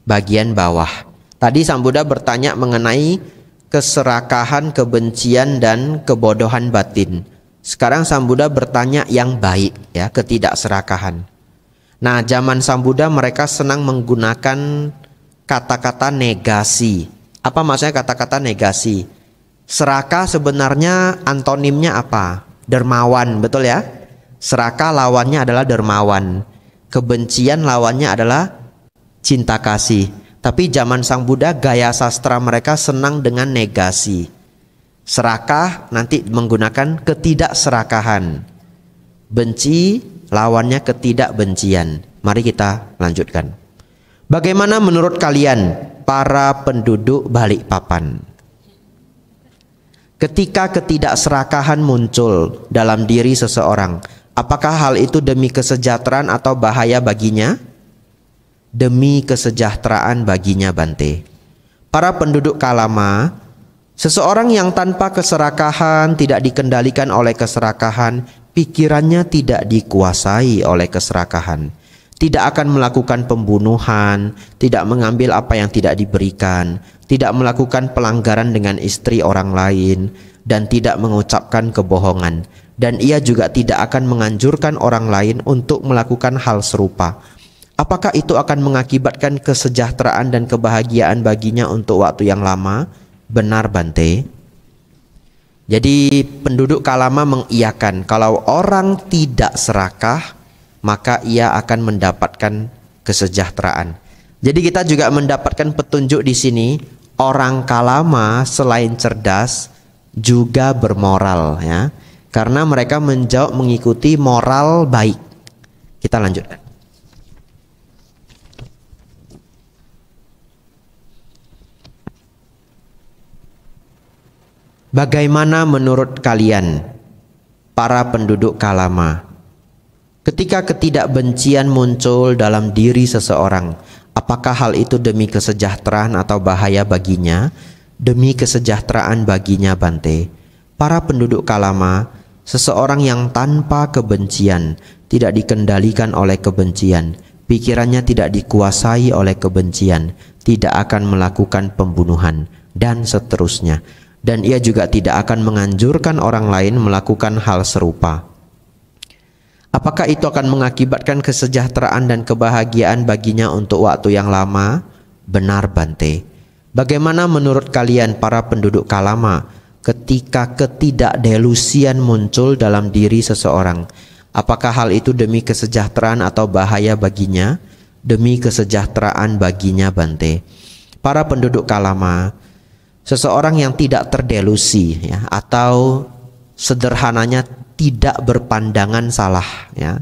[SPEAKER 1] bagian bawah. Tadi Sang Buddha bertanya mengenai keserakahan, kebencian, dan kebodohan batin. Sekarang Sang Buddha bertanya yang baik, ya, ketidakserakahan. Nah, zaman Sang Buddha mereka senang menggunakan kata-kata negasi. Apa maksudnya kata-kata negasi? Serakah sebenarnya antonimnya apa? Dermawan, betul ya? Serakah lawannya adalah dermawan. Kebencian lawannya adalah cinta kasih. Tapi zaman Sang Buddha gaya sastra mereka senang dengan negasi. Serakah nanti menggunakan ketidakserakahan. Benci lawannya ketidakbencian. Mari kita lanjutkan. Bagaimana menurut kalian para penduduk Balikpapan? Ketika ketidakserakahan muncul dalam diri seseorang, apakah hal itu demi kesejahteraan atau bahaya baginya? Demi kesejahteraan baginya, Bante. Para penduduk Kalama, seseorang yang tanpa keserakahan, tidak dikendalikan oleh keserakahan, pikirannya tidak dikuasai oleh keserakahan, tidak akan melakukan pembunuhan, tidak mengambil apa yang tidak diberikan, tidak melakukan pelanggaran dengan istri orang lain, dan tidak mengucapkan kebohongan. Dan ia juga tidak akan menganjurkan orang lain untuk melakukan hal serupa. Apakah itu akan mengakibatkan kesejahteraan dan kebahagiaan baginya untuk waktu yang lama? Benar, Bante. Jadi penduduk Kalama mengiyakan kalau orang tidak serakah, maka ia akan mendapatkan kesejahteraan. Jadi kita juga mendapatkan petunjuk di sini, orang Kalama selain cerdas juga bermoral, ya. Karena mereka menjauh mengikuti moral baik. Kita lanjutkan. Bagaimana menurut kalian, para penduduk Kalama, ketika ketidakbencian muncul dalam diri seseorang, apakah hal itu demi kesejahteraan atau bahaya baginya? Demi kesejahteraan baginya, Bante. Para penduduk Kalama, seseorang yang tanpa kebencian, tidak dikendalikan oleh kebencian, pikirannya tidak dikuasai oleh kebencian, tidak akan melakukan pembunuhan, dan seterusnya. Dan ia juga tidak akan menganjurkan orang lain melakukan hal serupa. Apakah itu akan mengakibatkan kesejahteraan dan kebahagiaan baginya untuk waktu yang lama? Benar, Bante. Bagaimana menurut kalian para penduduk Kalama ketika ketidakdelusian muncul dalam diri seseorang? Apakah hal itu demi kesejahteraan atau bahaya baginya? Demi kesejahteraan baginya, Bante. Para penduduk Kalama, seseorang yang tidak terdelusi, ya, atau sederhananya tidak berpandangan salah, ya.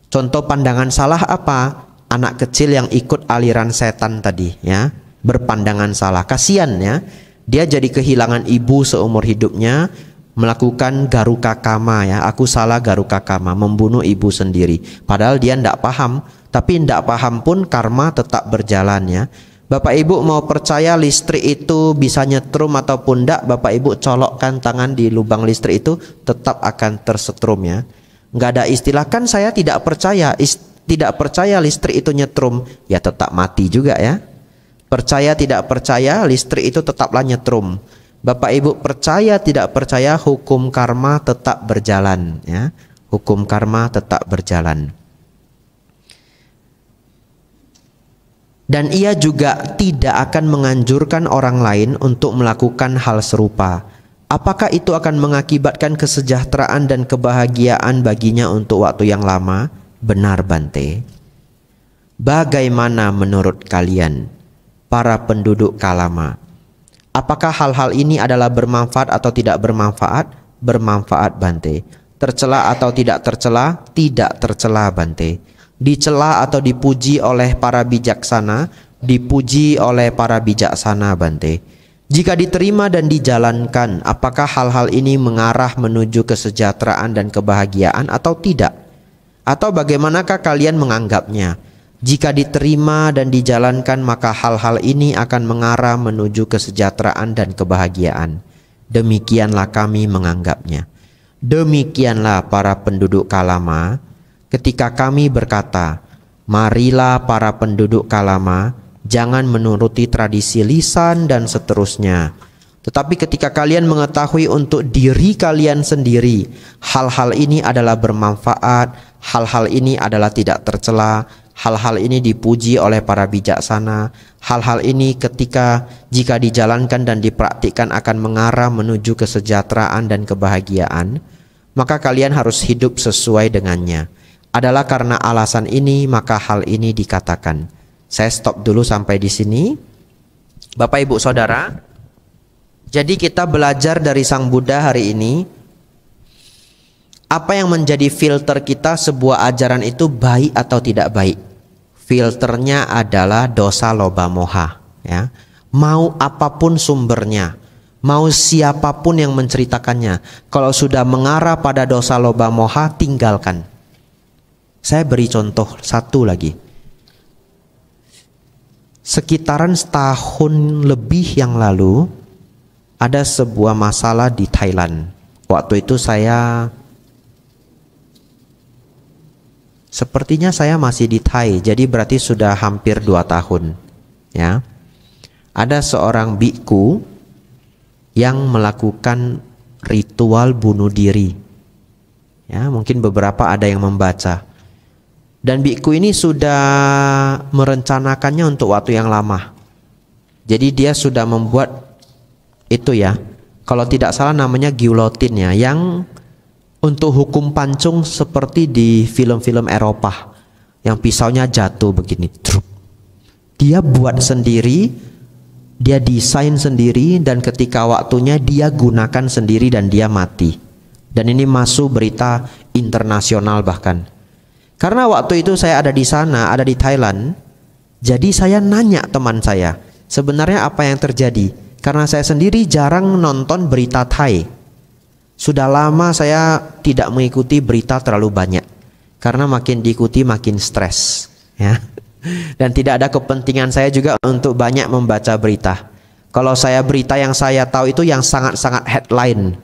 [SPEAKER 1] Contoh pandangan salah apa? Anak kecil yang ikut aliran setan tadi, ya, berpandangan salah. Kasihan, ya, dia jadi kehilangan ibu seumur hidupnya, melakukan garuka kama, ya, aku salah garuka kama, membunuh ibu sendiri. Padahal dia tidak paham, tapi tidak paham pun karma tetap berjalan, ya. Bapak Ibu mau percaya listrik itu bisa nyetrum ataupun tidak, Bapak Ibu colokkan tangan di lubang listrik itu tetap akan tersetrum, ya. Nggak ada istilah kan saya tidak percaya, tidak percaya listrik itu nyetrum, ya tetap mati juga, ya. Percaya tidak percaya listrik itu tetaplah nyetrum. Bapak Ibu percaya tidak percaya hukum karma tetap berjalan, ya. Hukum karma tetap berjalan. Dan ia juga tidak akan menganjurkan orang lain untuk melakukan hal serupa. Apakah itu akan mengakibatkan kesejahteraan dan kebahagiaan baginya untuk waktu yang lama? Benar, Bante. Bagaimana menurut kalian, para penduduk Kalama? Apakah hal-hal ini adalah bermanfaat atau tidak bermanfaat? Bermanfaat, Bante. Tercela atau tidak tercela? Tidak tercela, Bante. Dicela atau dipuji oleh para bijaksana? Dipuji oleh para bijaksana, Bante. Jika diterima dan dijalankan, apakah hal-hal ini mengarah menuju kesejahteraan dan kebahagiaan atau tidak? Atau bagaimanakah kalian menganggapnya? Jika diterima dan dijalankan, maka hal-hal ini akan mengarah menuju kesejahteraan dan kebahagiaan. Demikianlah kami menganggapnya. Demikianlah para penduduk Kalama. Ketika kami berkata, marilah para penduduk Kalama, jangan menuruti tradisi lisan dan seterusnya. Tetapi ketika kalian mengetahui untuk diri kalian sendiri, hal-hal ini adalah bermanfaat, hal-hal ini adalah tidak tercela, hal-hal ini dipuji oleh para bijaksana, hal-hal ini jika dijalankan dan dipraktikkan akan mengarah menuju kesejahteraan dan kebahagiaan, maka kalian harus hidup sesuai dengannya. Adalah karena alasan ini maka hal ini dikatakan. Saya stop dulu sampai di sini. Bapak Ibu Saudara, jadi kita belajar dari Sang Buddha hari ini, apa yang menjadi filter kita sebuah ajaran itu baik atau tidak baik. Filternya adalah dosa loba moha, ya. Mau apapun sumbernya, mau siapapun yang menceritakannya, kalau sudah mengarah pada dosa loba moha, tinggalkan. Saya beri contoh satu lagi. Sekitaran setahun lebih yang lalu ada sebuah masalah di Thailand. Waktu itu saya Sepertinya saya masih di Thai, jadi berarti sudah hampir 2 tahun. Ya, ada seorang biku yang melakukan ritual bunuh diri. Ya, mungkin beberapa ada yang membaca. Dan biku ini sudah merencanakannya untuk waktu yang lama. Jadi dia sudah membuat itu ya, kalau tidak salah namanya guillotine ya, yang untuk hukum pancung seperti di film-film Eropa, yang pisaunya jatuh begini. Dia buat sendiri, dia desain sendiri, dan ketika waktunya dia gunakan sendiri dan dia mati. Dan ini masuk berita internasional bahkan. Karena waktu itu saya ada di sana, ada di Thailand, jadi saya nanya teman saya, sebenarnya apa yang terjadi? Karena saya sendiri jarang nonton berita Thai. Sudah lama saya tidak mengikuti berita terlalu banyak, karena makin diikuti makin stres, ya. Dan tidak ada kepentingan saya juga untuk banyak membaca berita. Kalau saya berita yang saya tahu itu yang sangat-sangat headline,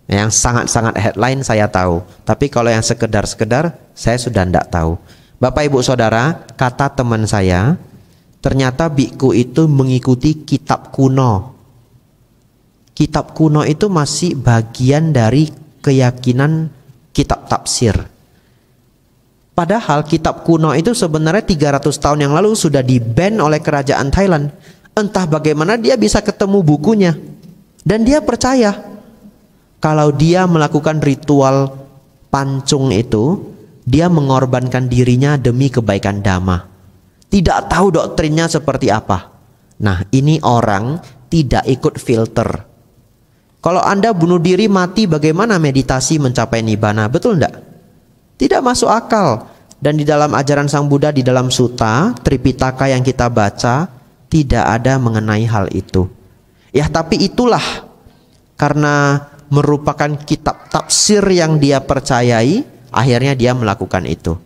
[SPEAKER 1] yang sangat-sangat headline saya tahu. Tapi kalau yang sekedar-sekedar saya sudah tidak tahu. Bapak Ibu Saudara, kata teman saya, ternyata biku itu mengikuti kitab kuno. Kitab kuno itu masih bagian dari keyakinan kitab tafsir. Padahal kitab kuno itu sebenarnya 300 tahun yang lalu sudah di-ban oleh kerajaan Thailand. Entah bagaimana dia bisa ketemu bukunya. Dan dia percaya kalau dia melakukan ritual pancung itu, dia mengorbankan dirinya demi kebaikan dhamma. Tidak tahu doktrinnya seperti apa. Nah, ini orang tidak ikut filter. Kalau Anda bunuh diri mati, bagaimana meditasi mencapai nibbana? Betul enggak? Tidak masuk akal. Dan di dalam ajaran Sang Buddha, di dalam Sutta Tripitaka yang kita baca, tidak ada mengenai hal itu. Ya, tapi itulah karena merupakan kitab tafsir yang dia percayai, akhirnya dia melakukan itu.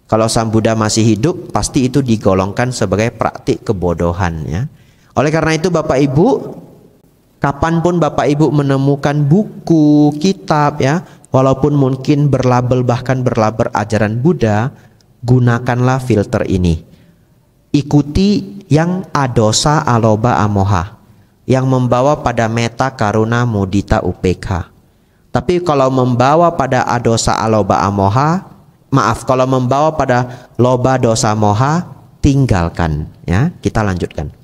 [SPEAKER 1] Kalau Sang Buddha masih hidup, pasti itu digolongkan sebagai praktik kebodohan, ya. Oleh karena itu Bapak Ibu, kapanpun Bapak Ibu menemukan buku, kitab, ya, walaupun mungkin berlabel, bahkan berlabel ajaran Buddha, gunakanlah filter ini. Ikuti yang adosa, aloba, amoha, yang membawa pada meta, karuna, mudita, upekha. Tapi kalau membawa pada adosa, aloba, amoha, kalau membawa pada loba, dosa, moha, tinggalkan, ya. Kita lanjutkan.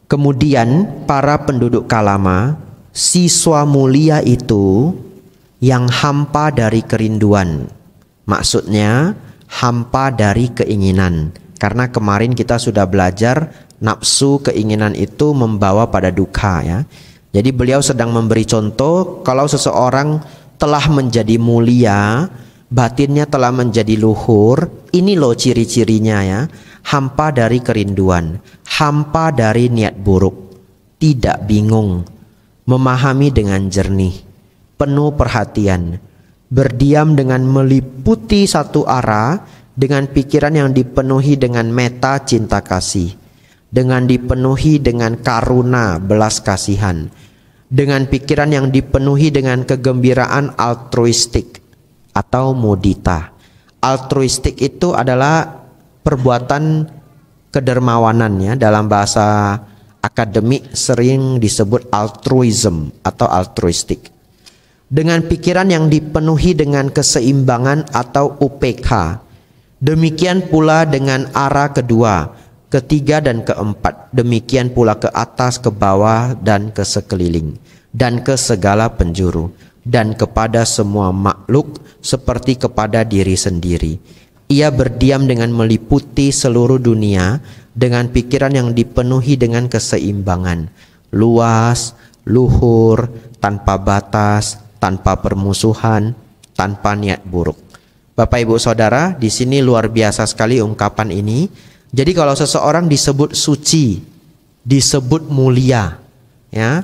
[SPEAKER 1] Kemudian para penduduk Kalama, siswa mulia itu yang hampa dari kerinduan. Maksudnya hampa dari keinginan. Karena kemarin kita sudah belajar nafsu, keinginan itu membawa pada dukkha, ya. Jadi beliau sedang memberi contoh kalau seseorang telah menjadi mulia, batinnya telah menjadi luhur, ini loh ciri-cirinya, ya. Hampa dari kerinduan, hampa dari niat buruk, tidak bingung, memahami dengan jernih, penuh perhatian, berdiam dengan meliputi satu arah, dengan pikiran yang dipenuhi dengan meta, cinta kasih, dengan dipenuhi dengan karuna, belas kasihan, dengan pikiran yang dipenuhi dengan kegembiraan altruistik atau mudita. Altruistik itu adalah perbuatan kedermawanan, ya. Dalam bahasa akademik sering disebut altruism atau altruistik. Dengan pikiran yang dipenuhi dengan keseimbangan atau upekha. Demikian pula dengan arah kedua, ketiga dan keempat. Demikian pula ke atas, ke bawah dan ke sekeliling, dan ke segala penjuru, dan kepada semua makhluk seperti kepada diri sendiri. Ia berdiam dengan meliputi seluruh dunia dengan pikiran yang dipenuhi dengan keseimbangan, luas, luhur, tanpa batas, tanpa permusuhan, tanpa niat buruk. Bapak Ibu Saudara, di sini luar biasa sekali ungkapan ini. Jadi kalau seseorang disebut suci, disebut mulia, ya,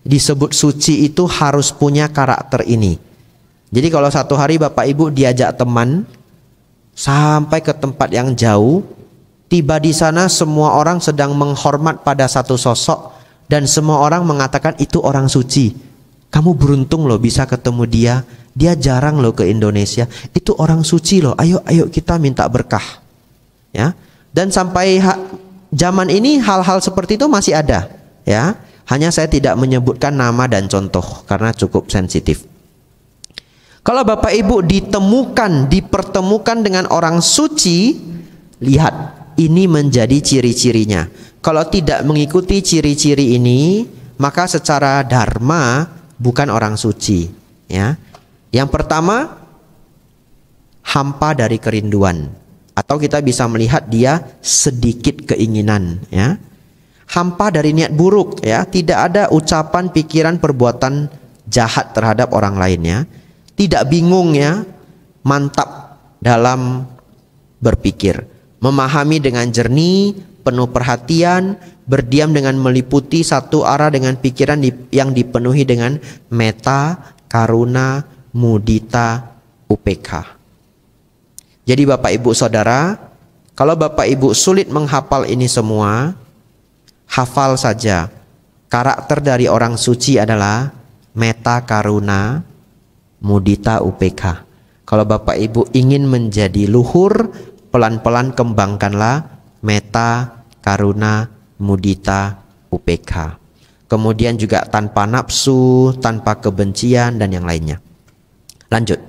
[SPEAKER 1] disebut suci itu harus punya karakter ini. Jadi kalau satu hari Bapak Ibu diajak teman sampai ke tempat yang jauh, tiba di sana semua orang sedang menghormat pada satu sosok dan semua orang mengatakan itu orang suci. Kamu beruntung loh bisa ketemu dia. Dia jarang loh ke Indonesia. Itu orang suci loh. Ayo kita minta berkah. Ya. Dan sampai zaman ini hal-hal seperti itu masih ada. Ya. Hanya saya tidak menyebutkan nama dan contoh karena cukup sensitif. Kalau Bapak Ibu dipertemukan dengan orang suci, lihat, ini menjadi ciri-cirinya. Kalau tidak mengikuti ciri-ciri ini, maka secara dharma bukan orang suci. Ya. Yang pertama, hampa dari kerinduan. Atau kita bisa melihat dia sedikit keinginan. Ya. Hampa dari niat buruk. Ya. Tidak ada ucapan, pikiran, perbuatan jahat terhadap orang lainnya. Tidak bingung ya, mantap dalam berpikir, memahami dengan jernih, penuh perhatian, berdiam dengan meliputi satu arah dengan pikiran yang dipenuhi dengan metta, karuna, mudita, upekha. Jadi Bapak Ibu Saudara, kalau Bapak Ibu sulit menghafal ini semua, hafal saja. Karakter dari orang suci adalah metta, karuna, mudita, upekha. Kalau Bapak Ibu ingin menjadi luhur, pelan-pelan kembangkanlah metta, karuna, mudita, upekha. Kemudian juga tanpa nafsu, tanpa kebencian dan yang lainnya. Lanjut.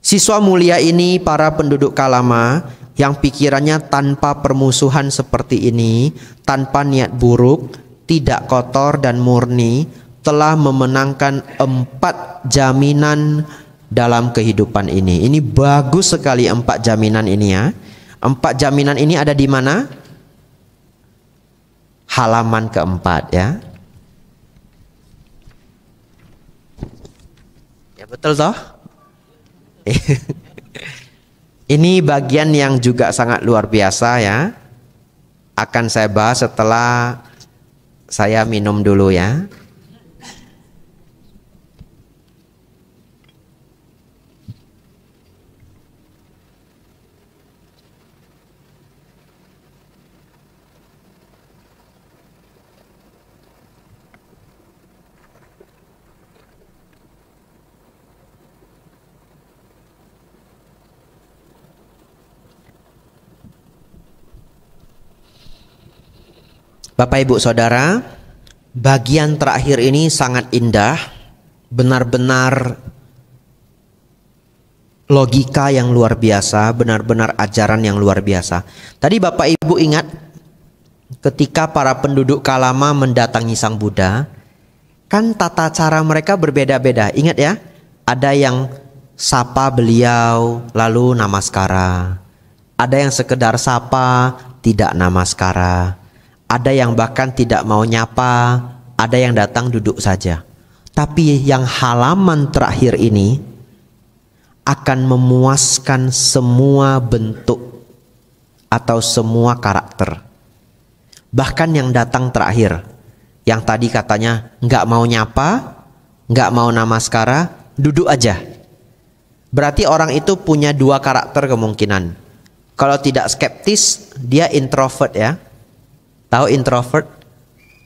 [SPEAKER 1] Siswa mulia ini, para penduduk Kalama yang pikirannya tanpa permusuhan seperti ini, tanpa niat buruk, tidak kotor dan murni, telah memenangkan 4 jaminan dalam kehidupan ini. Ini bagus sekali 4 jaminan ini ya. 4 jaminan ini ada di mana? Halaman keempat ya. Ya betul toh? Ini bagian yang juga sangat luar biasa ya. Akan saya bahas setelah saya minum dulu ya. Bapak Ibu Saudara, bagian terakhir ini sangat indah, benar-benar logika yang luar biasa, benar-benar ajaran yang luar biasa. Tadi Bapak Ibu ingat ketika para penduduk Kalama mendatangi Sang Buddha, kan tata cara mereka berbeda-beda. Ingat ya, ada yang sapa beliau lalu namaskara, ada yang sekedar sapa tidak namaskara. Ada yang bahkan tidak mau nyapa, ada yang datang duduk saja. Tapi yang halaman terakhir ini akan memuaskan semua bentuk atau semua karakter. Bahkan yang datang terakhir, yang tadi katanya nggak mau nyapa, nggak mau namaskara, duduk aja. Berarti orang itu punya 2 karakter kemungkinan. Kalau tidak skeptis, dia introvert ya. Tahu introvert?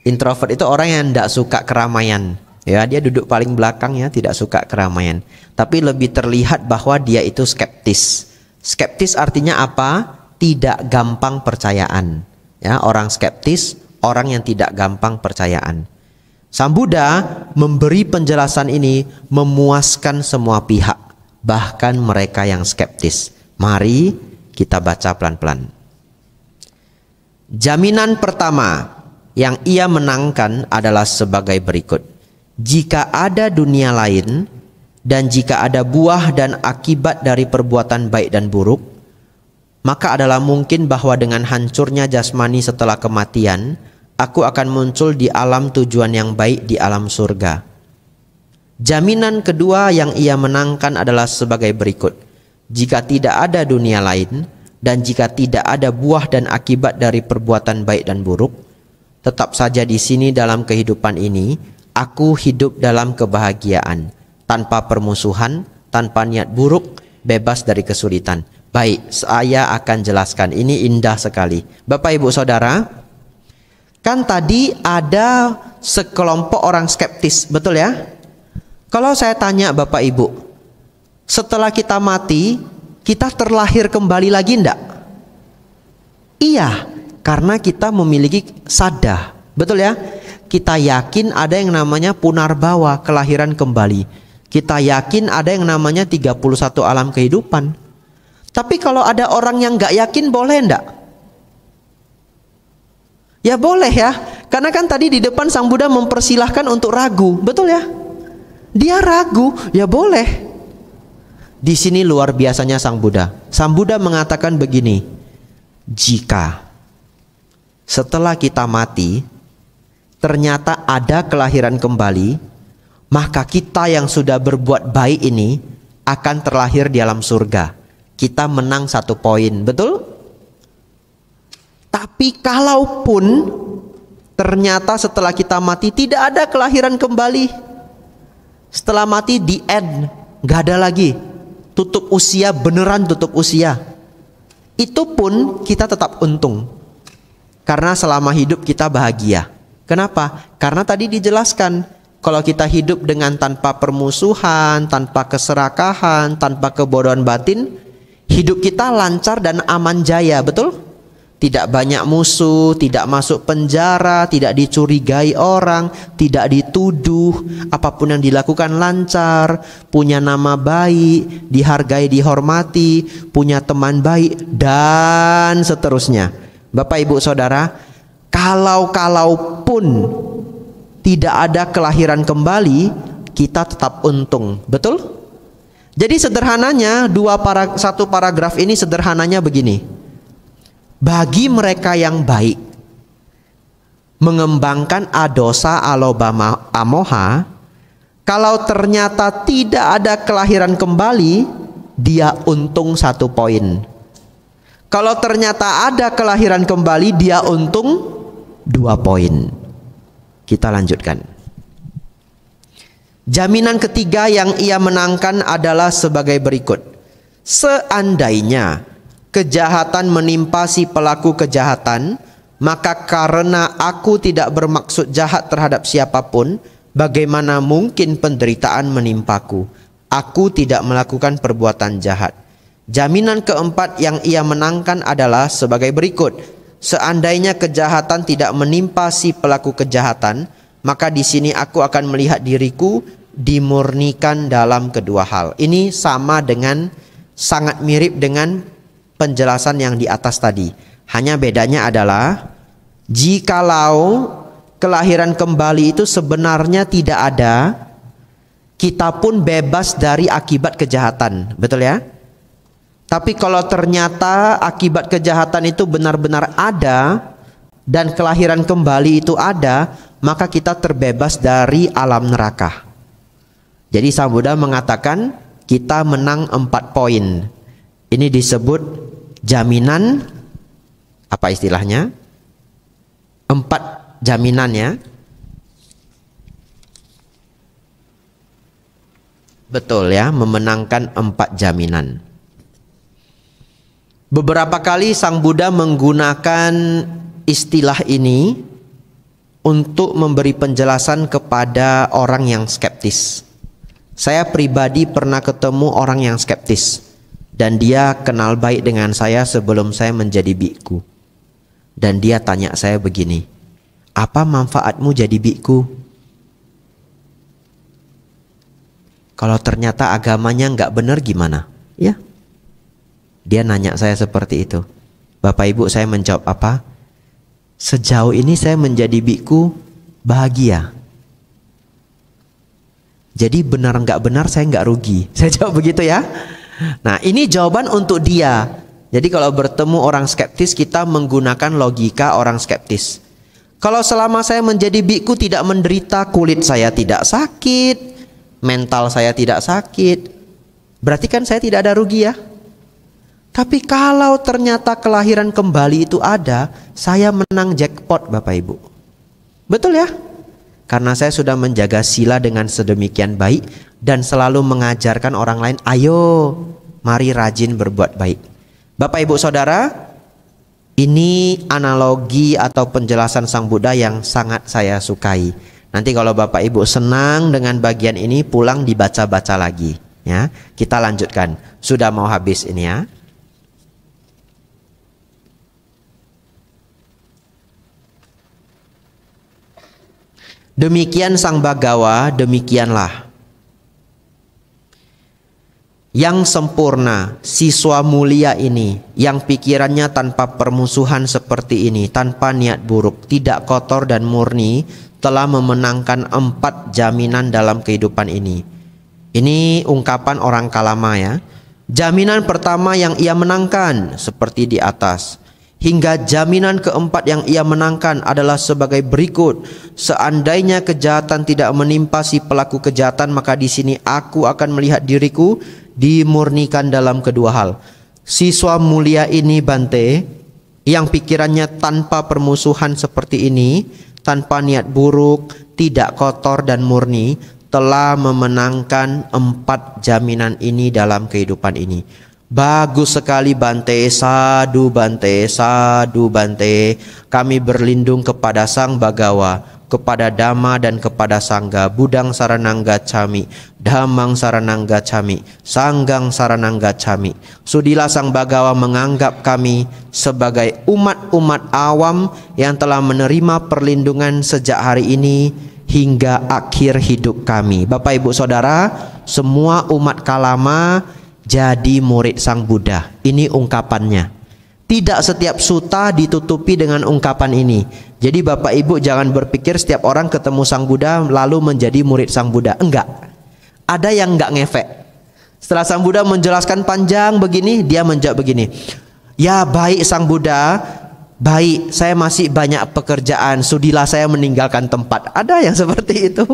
[SPEAKER 1] Introvert itu orang yang tidak suka keramaian. Ya, dia duduk paling belakang ya, tidak suka keramaian. Tapi lebih terlihat bahwa dia itu skeptis. Skeptis artinya apa? Tidak gampang percayaan. Ya, orang skeptis, orang yang tidak gampang percayaan. Sang Buddha memberi penjelasan ini memuaskan semua pihak, bahkan mereka yang skeptis. Mari kita baca pelan-pelan. Jaminan pertama yang ia menangkan adalah sebagai berikut. Jika ada dunia lain dan jika ada buah dan akibat dari perbuatan baik dan buruk, maka adalah mungkin bahwa dengan hancurnya jasmani setelah kematian, aku akan muncul di alam tujuan yang baik di alam surga. Jaminan kedua yang ia menangkan adalah sebagai berikut. Jika tidak ada dunia lain dan jika tidak ada buah dan akibat dari perbuatan baik dan buruk, tetap saja di sini dalam kehidupan ini, aku hidup dalam kebahagiaan, tanpa permusuhan, tanpa niat buruk, bebas dari kesulitan. Baik, saya akan jelaskan. Ini indah sekali. Bapak Ibu Saudara, kan tadi ada sekelompok orang skeptis, betul ya? Kalau saya tanya Bapak Ibu, setelah kita mati, kita terlahir kembali lagi enggak? Iya, karena kita memiliki saddah. Betul ya? Kita yakin ada yang namanya punarbawa, kelahiran kembali. Kita yakin ada yang namanya 31 alam kehidupan. Tapi kalau ada orang yang enggak yakin, boleh enggak? Ya boleh ya. Karena kan tadi di depan Sang Buddha mempersilahkan untuk ragu. Betul ya? Dia ragu, ya boleh. Di sini luar biasanya Sang Buddha. Sang Buddha mengatakan begini, jika setelah kita mati ternyata ada kelahiran kembali, maka kita yang sudah berbuat baik ini akan terlahir di alam surga. Kita menang 1 poin, betul? Tapi kalaupun ternyata setelah kita mati tidak ada kelahiran kembali, setelah mati di end, gak ada lagi, tutup usia, beneran tutup usia, itu pun kita tetap untung. Karena selama hidup kita bahagia. Kenapa? Karena tadi dijelaskan, kalau kita hidup dengan tanpa permusuhan, tanpa keserakahan, tanpa kebodohan batin, hidup kita lancar dan aman jaya, betul? Tidak banyak musuh, tidak masuk penjara, tidak dicurigai orang, tidak dituduh, apapun yang dilakukan lancar, punya nama baik, dihargai, dihormati, punya teman baik, dan seterusnya. Bapak Ibu Saudara, kalaupun tidak ada kelahiran kembali, kita tetap untung, betul? Jadi sederhananya, satu paragraf ini sederhananya begini. Bagi mereka yang baik, mengembangkan adosa alobama amoha, kalau ternyata tidak ada kelahiran kembali, dia untung 1 poin. Kalau ternyata ada kelahiran kembali, dia untung 2 poin. Kita lanjutkan. Jaminan ketiga yang ia menangkan adalah sebagai berikut. Seandainya kejahatan menimpa si pelaku kejahatan, maka karena aku tidak bermaksud jahat terhadap siapapun, bagaimana mungkin penderitaan menimpaku? Aku tidak melakukan perbuatan jahat. Jaminan keempat yang ia menangkan adalah sebagai berikut. Seandainya kejahatan tidak menimpa si pelaku kejahatan, maka di sini aku akan melihat diriku dimurnikan dalam kedua hal. Ini sama dengan, sangat mirip dengan penjelasan yang di atas tadi. Hanya bedanya adalah jikalau kelahiran kembali itu sebenarnya tidak ada, kita pun bebas dari akibat kejahatan, betul ya? Tapi kalau ternyata akibat kejahatan itu benar-benar ada dan kelahiran kembali itu ada, maka kita terbebas dari alam neraka. Jadi Sang Buddha mengatakan kita menang 4 poin. Ini disebut jaminan, apa istilahnya? 4 jaminan ya. Betul ya, memenangkan 4 jaminan. Beberapa kali Sang Buddha menggunakan istilah ini untuk memberi penjelasan kepada orang yang skeptis. Saya pribadi pernah ketemu orang yang skeptis. Dan dia kenal baik dengan saya sebelum saya menjadi biku. Dan dia tanya saya begini, apa manfaatmu jadi biku? Kalau ternyata agamanya nggak benar gimana? Ya, dia nanya saya seperti itu. Bapak Ibu, saya menjawab apa? Sejauh ini saya menjadi biku bahagia. Jadi benar nggak benar saya nggak rugi. Saya jawab begitu ya. Nah, ini jawaban untuk dia. Jadi kalau bertemu orang skeptis, kita menggunakan logika orang skeptis. Kalau selama saya menjadi biku tidak menderita, kulit saya tidak sakit, mental saya tidak sakit, berarti kan saya tidak ada rugi ya. Tapi kalau ternyata kelahiran kembali itu ada, saya menang jackpot Bapak Ibu. Betul ya? Karena saya sudah menjaga sila dengan sedemikian baik dan selalu mengajarkan orang lain, ayo mari rajin berbuat baik. Bapak Ibu Saudara, ini analogi atau penjelasan Sang Buddha yang sangat saya sukai. Nanti kalau Bapak Ibu senang dengan bagian ini, pulang dibaca-baca lagi. Ya, kita lanjutkan. Sudah mau habis ini ya. Demikian Sang Bagawa, demikianlah yang sempurna, siswa mulia ini, yang pikirannya tanpa permusuhan seperti ini, tanpa niat buruk, tidak kotor dan murni, telah memenangkan 4 jaminan dalam kehidupan ini. Ini ungkapan orang Kalama ya. Jaminan pertama yang ia menangkan seperti di atas. Hingga jaminan keempat yang ia menangkan adalah sebagai berikut. Seandainya kejahatan tidak menimpa si pelaku kejahatan, maka di sini aku akan melihat diriku dimurnikan dalam kedua hal. Siswa mulia ini Bante, yang pikirannya tanpa permusuhan seperti ini, tanpa niat buruk, tidak kotor dan murni, telah memenangkan 4 jaminan ini dalam kehidupan ini. Bagus sekali Bante, sadu Bante, sadu Bante. Kami berlindung kepada Sang Bagawa, kepada Dhamma dan kepada Sangga. Budang saranang gacami, Dhammang saranang gacami, Sanggang saranang gacami. Sudilah Sang Bagawa menganggap kami sebagai umat-umat awam yang telah menerima perlindungan sejak hari ini hingga akhir hidup kami. Bapak Ibu Saudara, semua umat Kalama jadi murid Sang Buddha. Ini ungkapannya. Tidak setiap suta ditutupi dengan ungkapan ini. Jadi Bapak Ibu jangan berpikir setiap orang ketemu Sang Buddha lalu menjadi murid Sang Buddha. Enggak. Ada yang enggak ngefek. Setelah Sang Buddha menjelaskan panjang begini, dia menjawab begini. Ya baik Sang Buddha, baik, saya masih banyak pekerjaan, sudilah saya meninggalkan tempat. Ada yang seperti itu.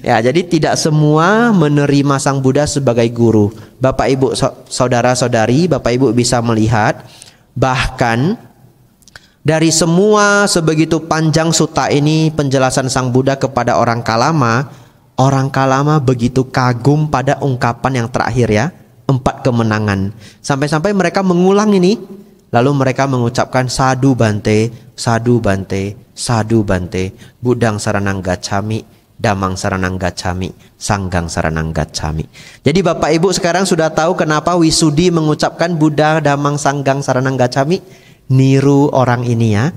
[SPEAKER 1] Ya, jadi tidak semua menerima Sang Buddha sebagai guru. Bapak Ibu saudara-saudari, Bapak Ibu bisa melihat bahkan dari semua sebegitu panjang sutta ini penjelasan Sang Buddha kepada orang Kalama begitu kagum pada ungkapan yang terakhir ya, 4 kemenangan. Sampai-sampai mereka mengulang ini. Lalu mereka mengucapkan sadu Bante, sadu Bante, sadu Bante, budang saranang gacami, Dhammang saranang gacami, Sanggang saranang gacami. Jadi Bapak Ibu sekarang sudah tahu kenapa Wisudi mengucapkan Buddha, Dhammang, Sanggang saranang gacami. Niru orang ini ya,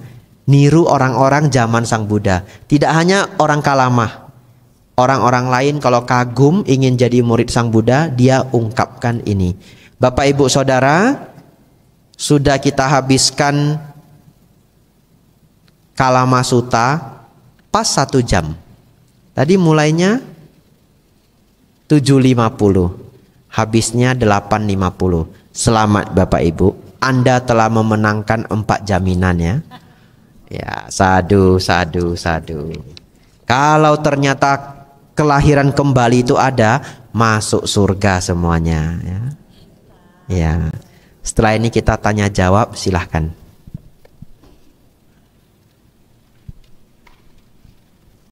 [SPEAKER 1] niru orang-orang zaman Sang Buddha. Tidak hanya orang Kalama, orang-orang lain kalau kagum ingin jadi murid Sang Buddha, dia ungkapkan ini. Bapak Ibu Saudara, sudah kita habiskan Kalama Sutta pas 1 jam. Tadi mulainya 7.50, habisnya 8.50. Selamat Bapak Ibu, Anda telah memenangkan 4 jaminan ya. Ya, sadu, sadu, sadu. Kalau ternyata kelahiran kembali itu ada, masuk surga semuanya ya. Ya. Setelah ini kita tanya jawab, silahkan.